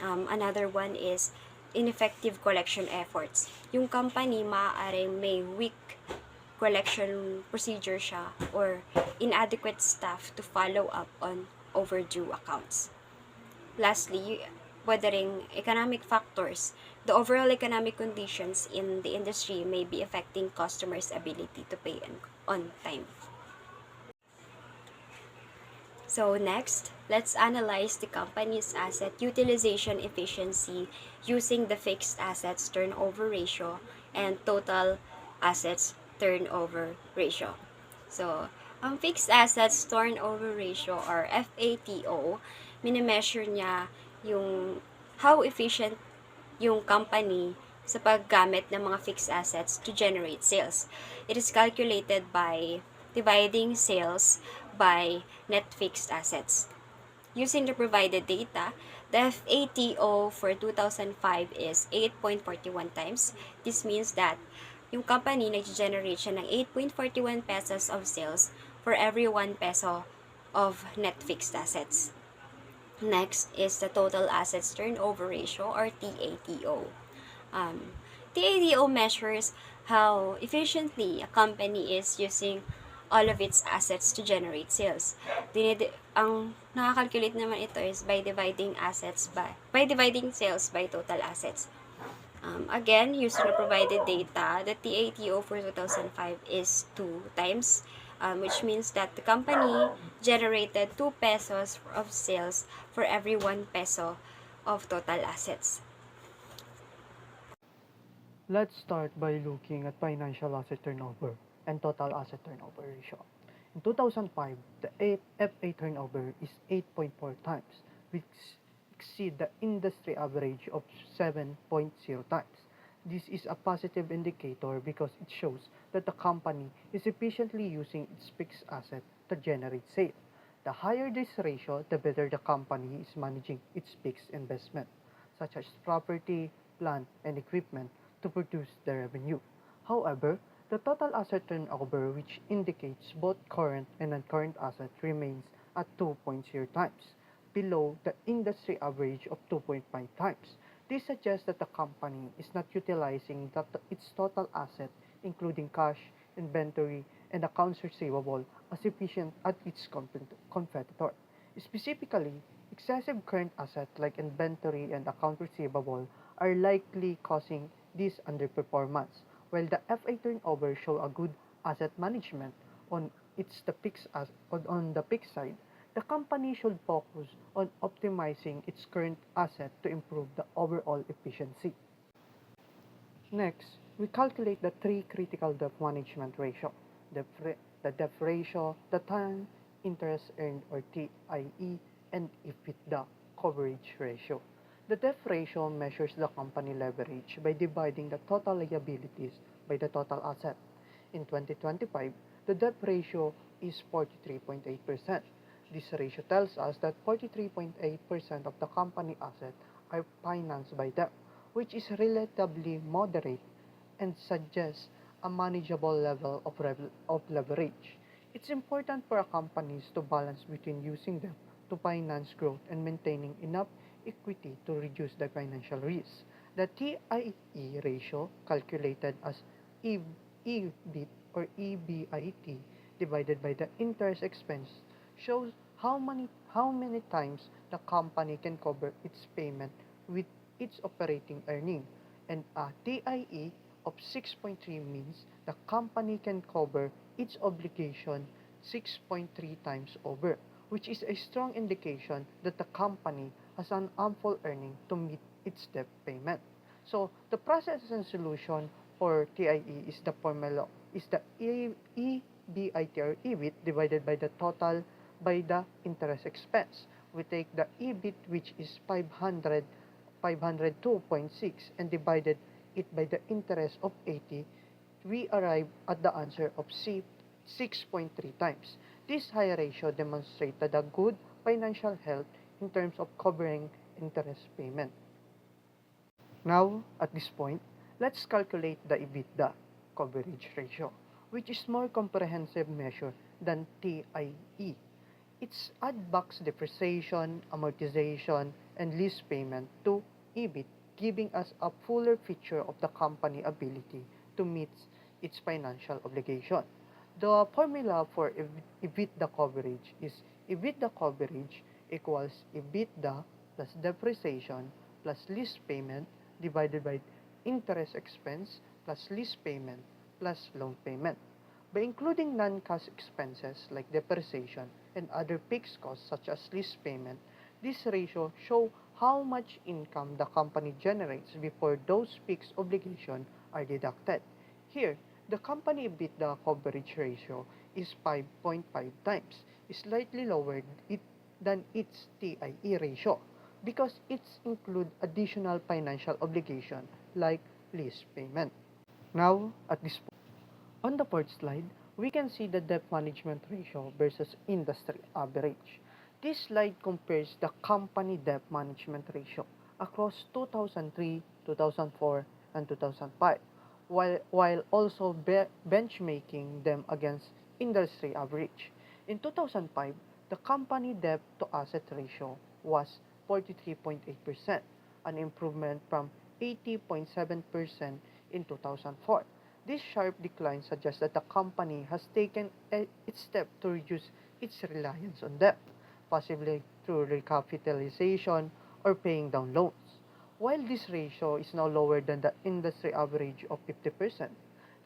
Another one is ineffective collection efforts. Yung company maaaring may weak collection procedure siya or inadequate staff to follow up on overdue accounts. Lastly, pwede ring economic factors. The overall economic conditions in the industry may be affecting customers' ability to pay on time. So next, let's analyze the company's asset utilization efficiency using the fixed assets turnover ratio and total assets turnover ratio. So, ang fixed assets turnover ratio or FATO, minimeasure niya yung how efficient yung company sa paggamit ng mga fixed assets to generate sales. It is calculated by dividing sales by net fixed assets. Using the provided data, the FATO for 2005 is 8.41 times. This means that yung company nag-generate siya ng 8.41 pesos of sales for every 1 peso of net fixed assets. Next is the total assets turnover ratio or TATO. TATO measures how efficiently a company is using all of its assets to generate sales. Ang nakakalculate naman ito is by dividing sales by total assets. Again, using the provided data, the TATO for 2005 is 2 times, which means that the company generated 2 pesos of sales for every 1 peso of total assets. Let's start by looking at financial asset turnover and total asset turnover ratio. In 2005, the FA turnover is 8.4 times, which exceed the industry average of 7.0 times. This is a positive indicator because it shows that the company is efficiently using its fixed asset to generate sales. The higher this ratio, the better the company is managing its fixed investment, such as property, plant, and equipment to produce the revenue. However, the total asset turnover, which indicates both current and non-current assets, remains at 2.0 times, below the industry average of 2.5 times. This suggests that the company is not utilizing its total asset, including cash, inventory, and accounts receivable, as efficient as its competitor. Specifically, excessive current assets like inventory and accounts receivable are likely causing this underperformance, while the FA turnover show a good asset management on on the fixed side. The company should focus on optimizing its current asset to improve the overall efficiency. Next, we calculate the three critical debt management ratio: the debt ratio, the time interest earned or TIE, and EBITDA coverage ratio. The debt ratio measures the company leverage by dividing the total liabilities by the total asset. In 2025, the debt ratio is 43.8%. This ratio tells us that 43.8% of the company assets are financed by debt, which is relatively moderate and suggests a manageable level of leverage. It's important for companies to balance between using them to finance growth and maintaining enough equity to reduce the financial risk. The TIE ratio, calculated as EBIT or EBIT divided by the interest expense, shows how many times the company can cover its payment with its operating earning, and a TIE of 6.3 means the company can cover its obligation 6.3 times over, which is a strong indication that the company has an ample earning to meet its debt payment. So the process and solution for TIE is the formula is the EBIT or EBIT divided by the total by the interest expense. We take the EBIT, which is 502.6, and divided it by the interest of 80. We arrive at the answer of C 6.3 times. This high ratio demonstrates the good financial health in terms of covering interest payment. Now, at this point, let's calculate the EBITDA coverage ratio, which is more comprehensive measure than TIE. It's add back depreciation, amortization, and lease payment to EBIT, giving us a fuller picture of the company ability to meet its financial obligation. The formula for EBITDA coverage is EBITDA coverage equals EBITDA plus depreciation plus lease payment divided by interest expense plus lease payment plus loan payment. By including non-cash expenses like depreciation and other fixed costs such as lease payment, this ratio shows how much income the company generates before those fixed obligations are deducted. Here, the company EBITDA coverage ratio is 5.5 times, slightly lower than its TIE ratio because it includes additional financial obligation like lease payment. Now, at this point, on the fourth slide, we can see the debt management ratio versus industry average. This slide compares the company debt management ratio across 2003, 2004, and 2005, while also benchmarking them against industry average. In 2005, the company debt to asset ratio was 43.8%, an improvement from 80.7% in 2004. This sharp decline suggests that the company has taken its step to reduce its reliance on debt, possibly through recapitalization or paying down loans. While this ratio is now lower than the industry average of 50%,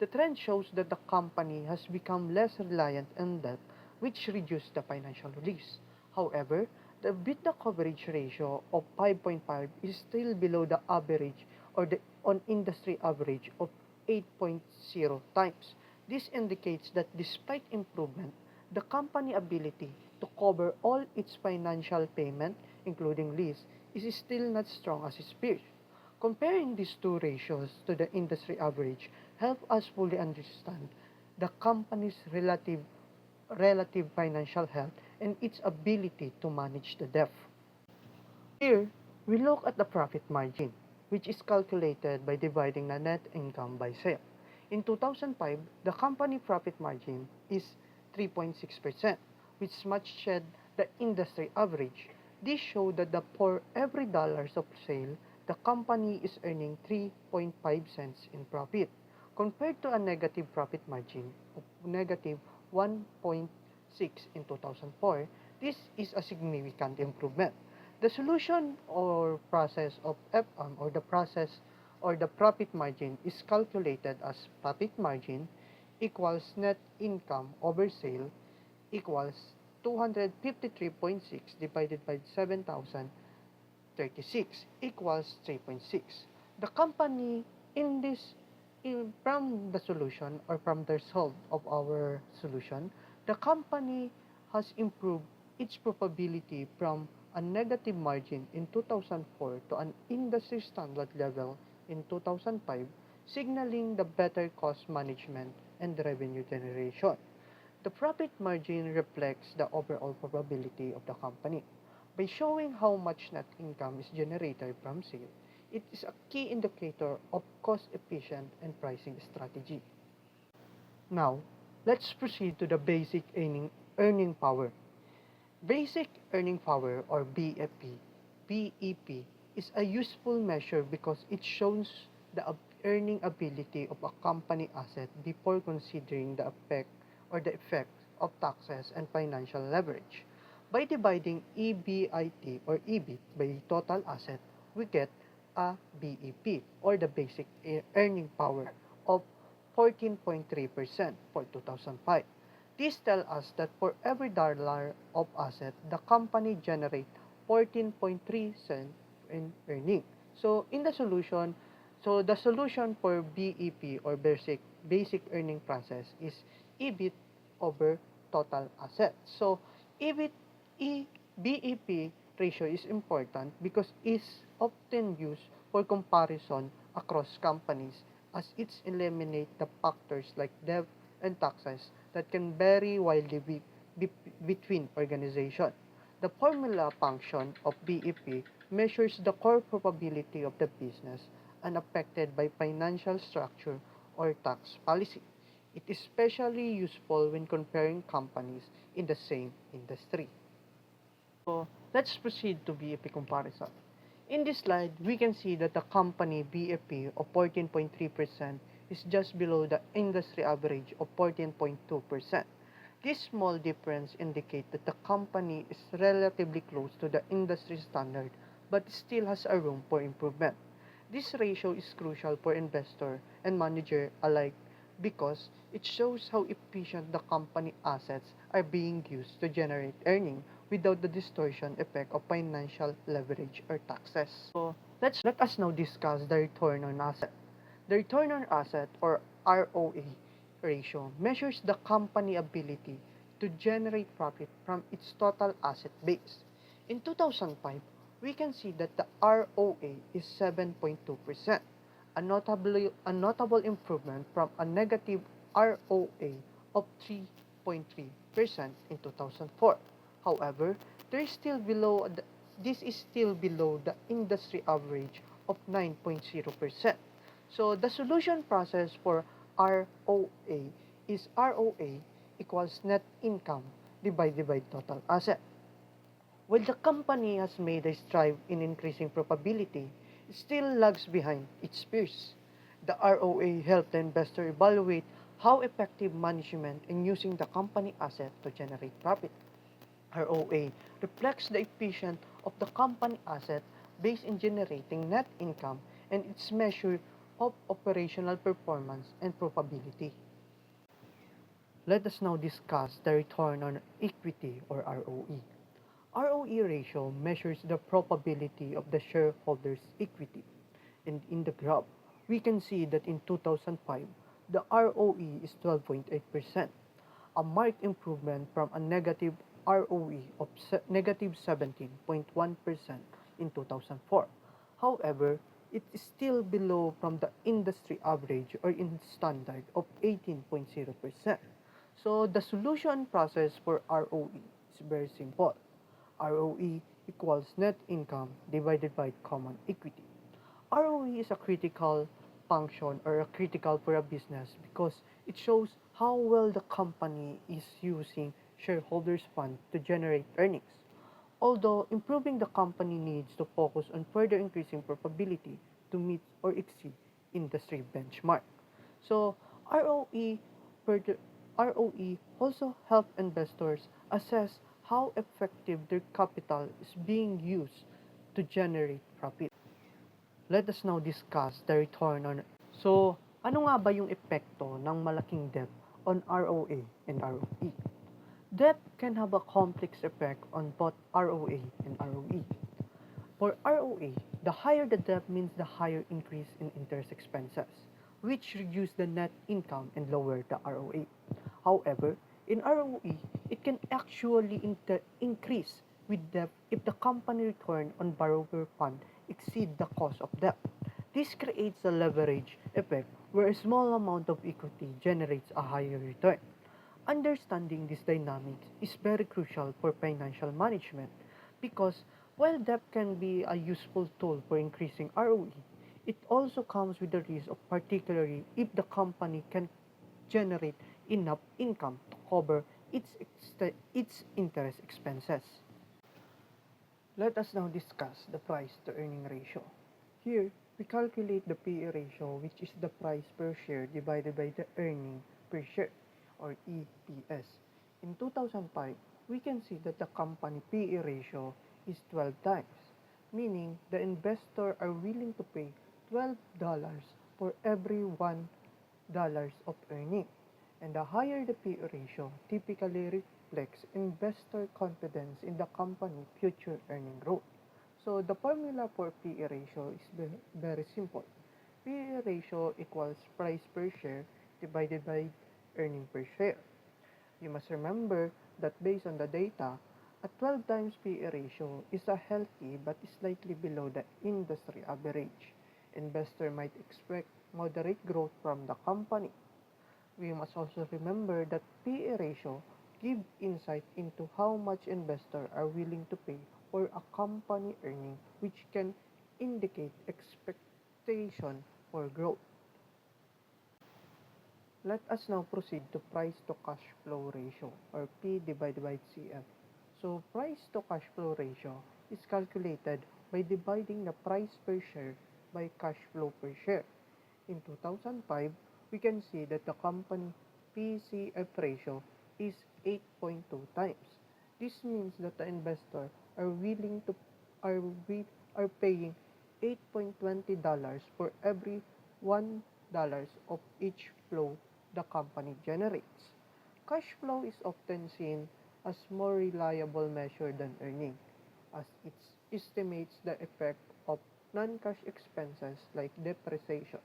the trend shows that the company has become less reliant on debt, which reduced the financial risk. However, the EBITDA coverage ratio of 5.5 is still below the average or the on industry average of 8.0 times. This indicates that despite improvement, the company ability to cover all its financial payment, including lease, is still not strong as its peers. Comparing these two ratios to the industry average help us fully understand the company's relative financial health and its ability to manage the debt. Here, we look at the profit margin, which is calculated by dividing the net income by sale. In 2005, the company profit margin is 3.6%, which matched the industry average. This shows that for every dollars of sale, the company is earning 3.5 cents in profit, compared to a negative profit margin of negative 1.6 in 2004. This is a significant improvement. The solution or process of FM or the process or the profit margin is calculated as profit margin equals net income over sale equals 253.6 divided by 7,036 equals 3.6. The company in this from the solution or from the result of our solution, the company has improved its profitability from a negative margin in 2004 to an industry standard level in 2005, signaling the better cost management and revenue generation. The profit margin reflects the overall profitability of the company. By showing how much net income is generated from sale, it is a key indicator of cost efficient and pricing strategy. Now, let's proceed to the basic earning power. Basic earning power or BEP is a useful measure because it shows the earning ability of a company asset before considering the effect of taxes and financial leverage. By dividing EBIT or EBIT by total asset, we get a BEP or the basic earning power of 14.3% for 2005. This tells us that for every dollar of asset, the company generates 14.3 cents in earning. So in the solution, the solution for BEP or basic earning process is EBIT over total asset. So EBIT BEP ratio is important because it's often used for comparison across companies as it eliminates the factors like debt and taxes that can vary widely between organizations. The formula function of BEP measures the core probability of the business unaffected by financial structure or tax policy. It is especially useful when comparing companies in the same industry. So let's proceed to BEP comparison. In this slide, we can see that the company BEP of 14.3% is just below the industry average of 14.2%. This small difference indicates that the company is relatively close to the industry standard but still has a room for improvement. This ratio is crucial for investor and manager alike because it shows how efficient the company assets are being used to generate earning without the distortion effect of financial leverage or taxes. So let us now discuss the return on asset. The return on asset or ROA ratio measures the company ability to generate profit from its total asset base. In 2005, we can see that the ROA is 7.2%, a notable improvement from a negative ROA of 3.3% in 2004. However, this is still below the industry average of 9.0%. So the solution process for ROA is ROA equals net income divided by total asset. While the company has made a strive in increasing profitability, it still lags behind its peers. The ROA helped the investor evaluate how effective management in using the company asset to generate profit. ROA reflects the efficiency of the company asset based in generating net income and its measure of operational performance and profitability. Let us now discuss the return on equity or ROE. ROE ratio measures the probability of the shareholders' equity. And in the graph, we can see that in 2005, the ROE is 12.8%, a marked improvement from a negative ROE of negative 17.1% in 2004. However, it is still below from the industry average or in standard of 18.0%. So the solution process for ROE is very simple. ROE equals net income divided by common equity. ROE is a critical function or a critical for a business because it shows how well the company is using shareholders' fund to generate earnings. Although improving the company needs to focus on further increasing profitability to meet or exceed industry benchmark. So further, ROE also help investors assess how effective their capital is being used to generate profit. Let us now discuss the return on. So, ano nga ba yung epekto ng malaking debt on ROA and ROE? Debt can have a complex effect on both ROA and ROE. For ROA, the higher the debt means the higher increase in interest expenses, which reduce the net income and lower the ROA. However, in ROE, it can actually increase with debt if the company return on borrower fund exceed the cost of debt. This creates a leverage effect where a small amount of equity generates a higher return. Understanding this dynamics is very crucial for financial management because while debt can be a useful tool for increasing ROE, it also comes with the risk of particularly if the company can generate enough income to cover its interest expenses. Let us now discuss the price to earning ratio. Here, we calculate the PE ratio, which is the price per share divided by the earning per share or EPS. In 2005, we can see that the company PE ratio is 12 times, meaning the investor are willing to pay $12 for every $1 of earning. And the higher the PE ratio typically reflects investor confidence in the company's future earning growth. So the formula for PE ratio is very simple. PE ratio equals price per share divided by earning per share. You must remember that based on the data, a 12 times PE ratio is a healthy but slightly below the industry average. Investor might expect moderate growth from the company. We must also remember that PE ratio gives insight into how much investors are willing to pay for a company earning, which can indicate expectation for growth. Let us now proceed to price to cash flow ratio or P divided by CF. So price to cash flow ratio is calculated by dividing the price per share by cash flow per share. In 2005, we can see that the company PCF ratio is 8.2 times. This means that the investor are willing to are paying $8.20 for every $1 of each flow the company generates. Cash flow is often seen as more reliable measure than earning, as it estimates the effect of non-cash expenses like depreciation.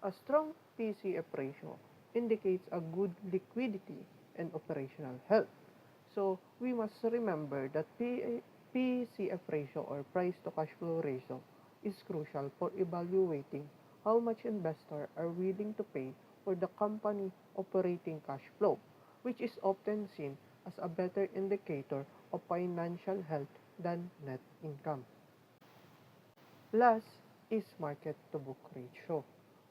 A strong PCF ratio indicates a good liquidity and operational health. So we must remember that PCF ratio or price to cash flow ratio is crucial for evaluating how much investors are willing to pay for the company operating cash flow, which is often seen as a better indicator of financial health than net income. Last is market to book ratio.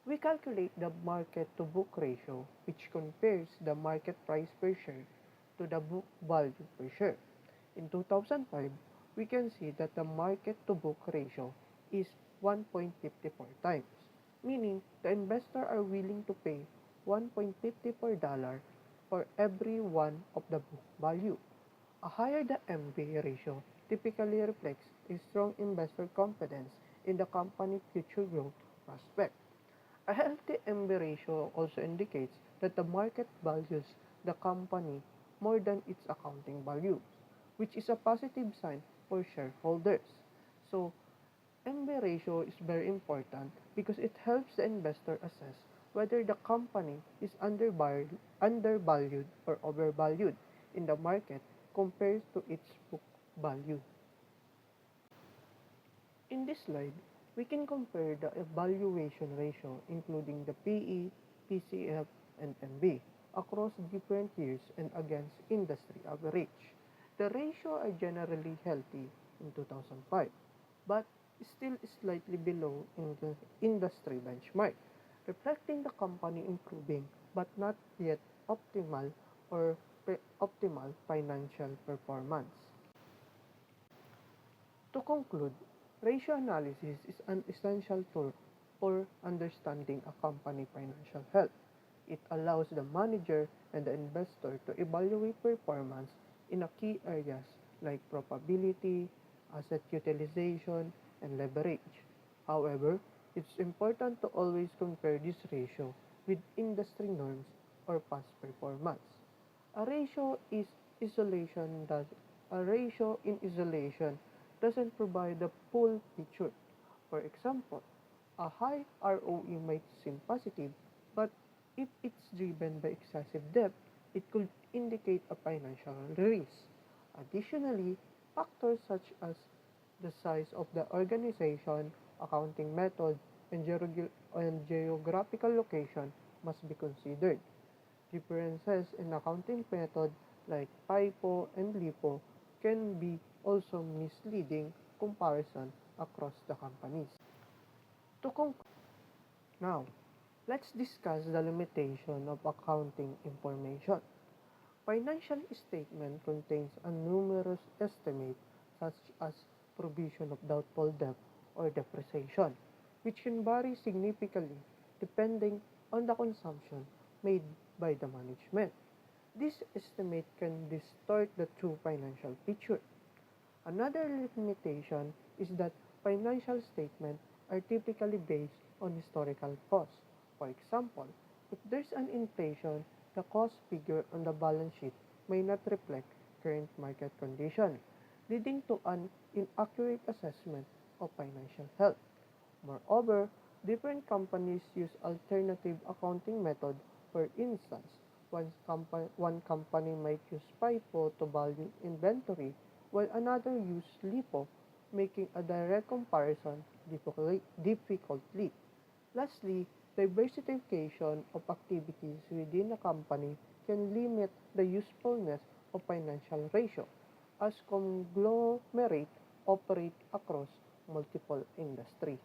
We calculate the market to book ratio, which compares the market price per share to the book value per share. In 2005, we can see that the market to book ratio is 1.54 times. meaning the investor are willing to pay 1.50 per dollar for every one of the book value. A higher the MB ratio typically reflects a strong investor confidence in the company's future growth prospect. A healthy MB ratio also indicates that the market values the company more than its accounting value, which is a positive sign for shareholders. So, MB ratio is very important because it helps the investor assess whether the company is undervalued or overvalued in the market compared to its book value. In this slide, we can compare the evaluation ratio including the PE, PCF, and MB across different years and against industry average. The ratio are generally healthy in 2005, but still slightly below in the industry benchmark, reflecting the company improving but not yet optimal or optimal financial performance. To conclude, ratio analysis is an essential tool for understanding a company financial health. It allows the manager and the investor to evaluate performance in a key areas like profitability, asset utilization, and leverage. However, it's important to always compare this ratio with industry norms or past performance. A ratio is isolation does a ratio in isolation doesn't provide the full picture. For example, a high ROE might seem positive, but if it's driven by excessive debt, it could indicate a financial risk. Additionally, factors such as the size of the organization, accounting method, and geographical location must be considered. Differences in accounting method like FIFO and LIFO can be also misleading comparison across the companies. To conclude, now, let's discuss the limitation of accounting information. Financial statement contains a numerous estimates such as provision of doubtful debt or depreciation, which can vary significantly depending on the consumption made by the management. This estimate can distort the true financial picture. Another limitation is that financial statements are typically based on historical costs. For example, if there's an inflation, the cost figure on the balance sheet may not reflect current market condition, leading to an inaccurate assessment of financial health. Moreover, different companies use alternative accounting method. For instance, one company might use FIFO to value inventory, while another use LIFO, making a direct comparison difficultly. Lastly, diversification of activities within a company can limit the usefulness of financial ratio, as conglomerates operate across multiple industries.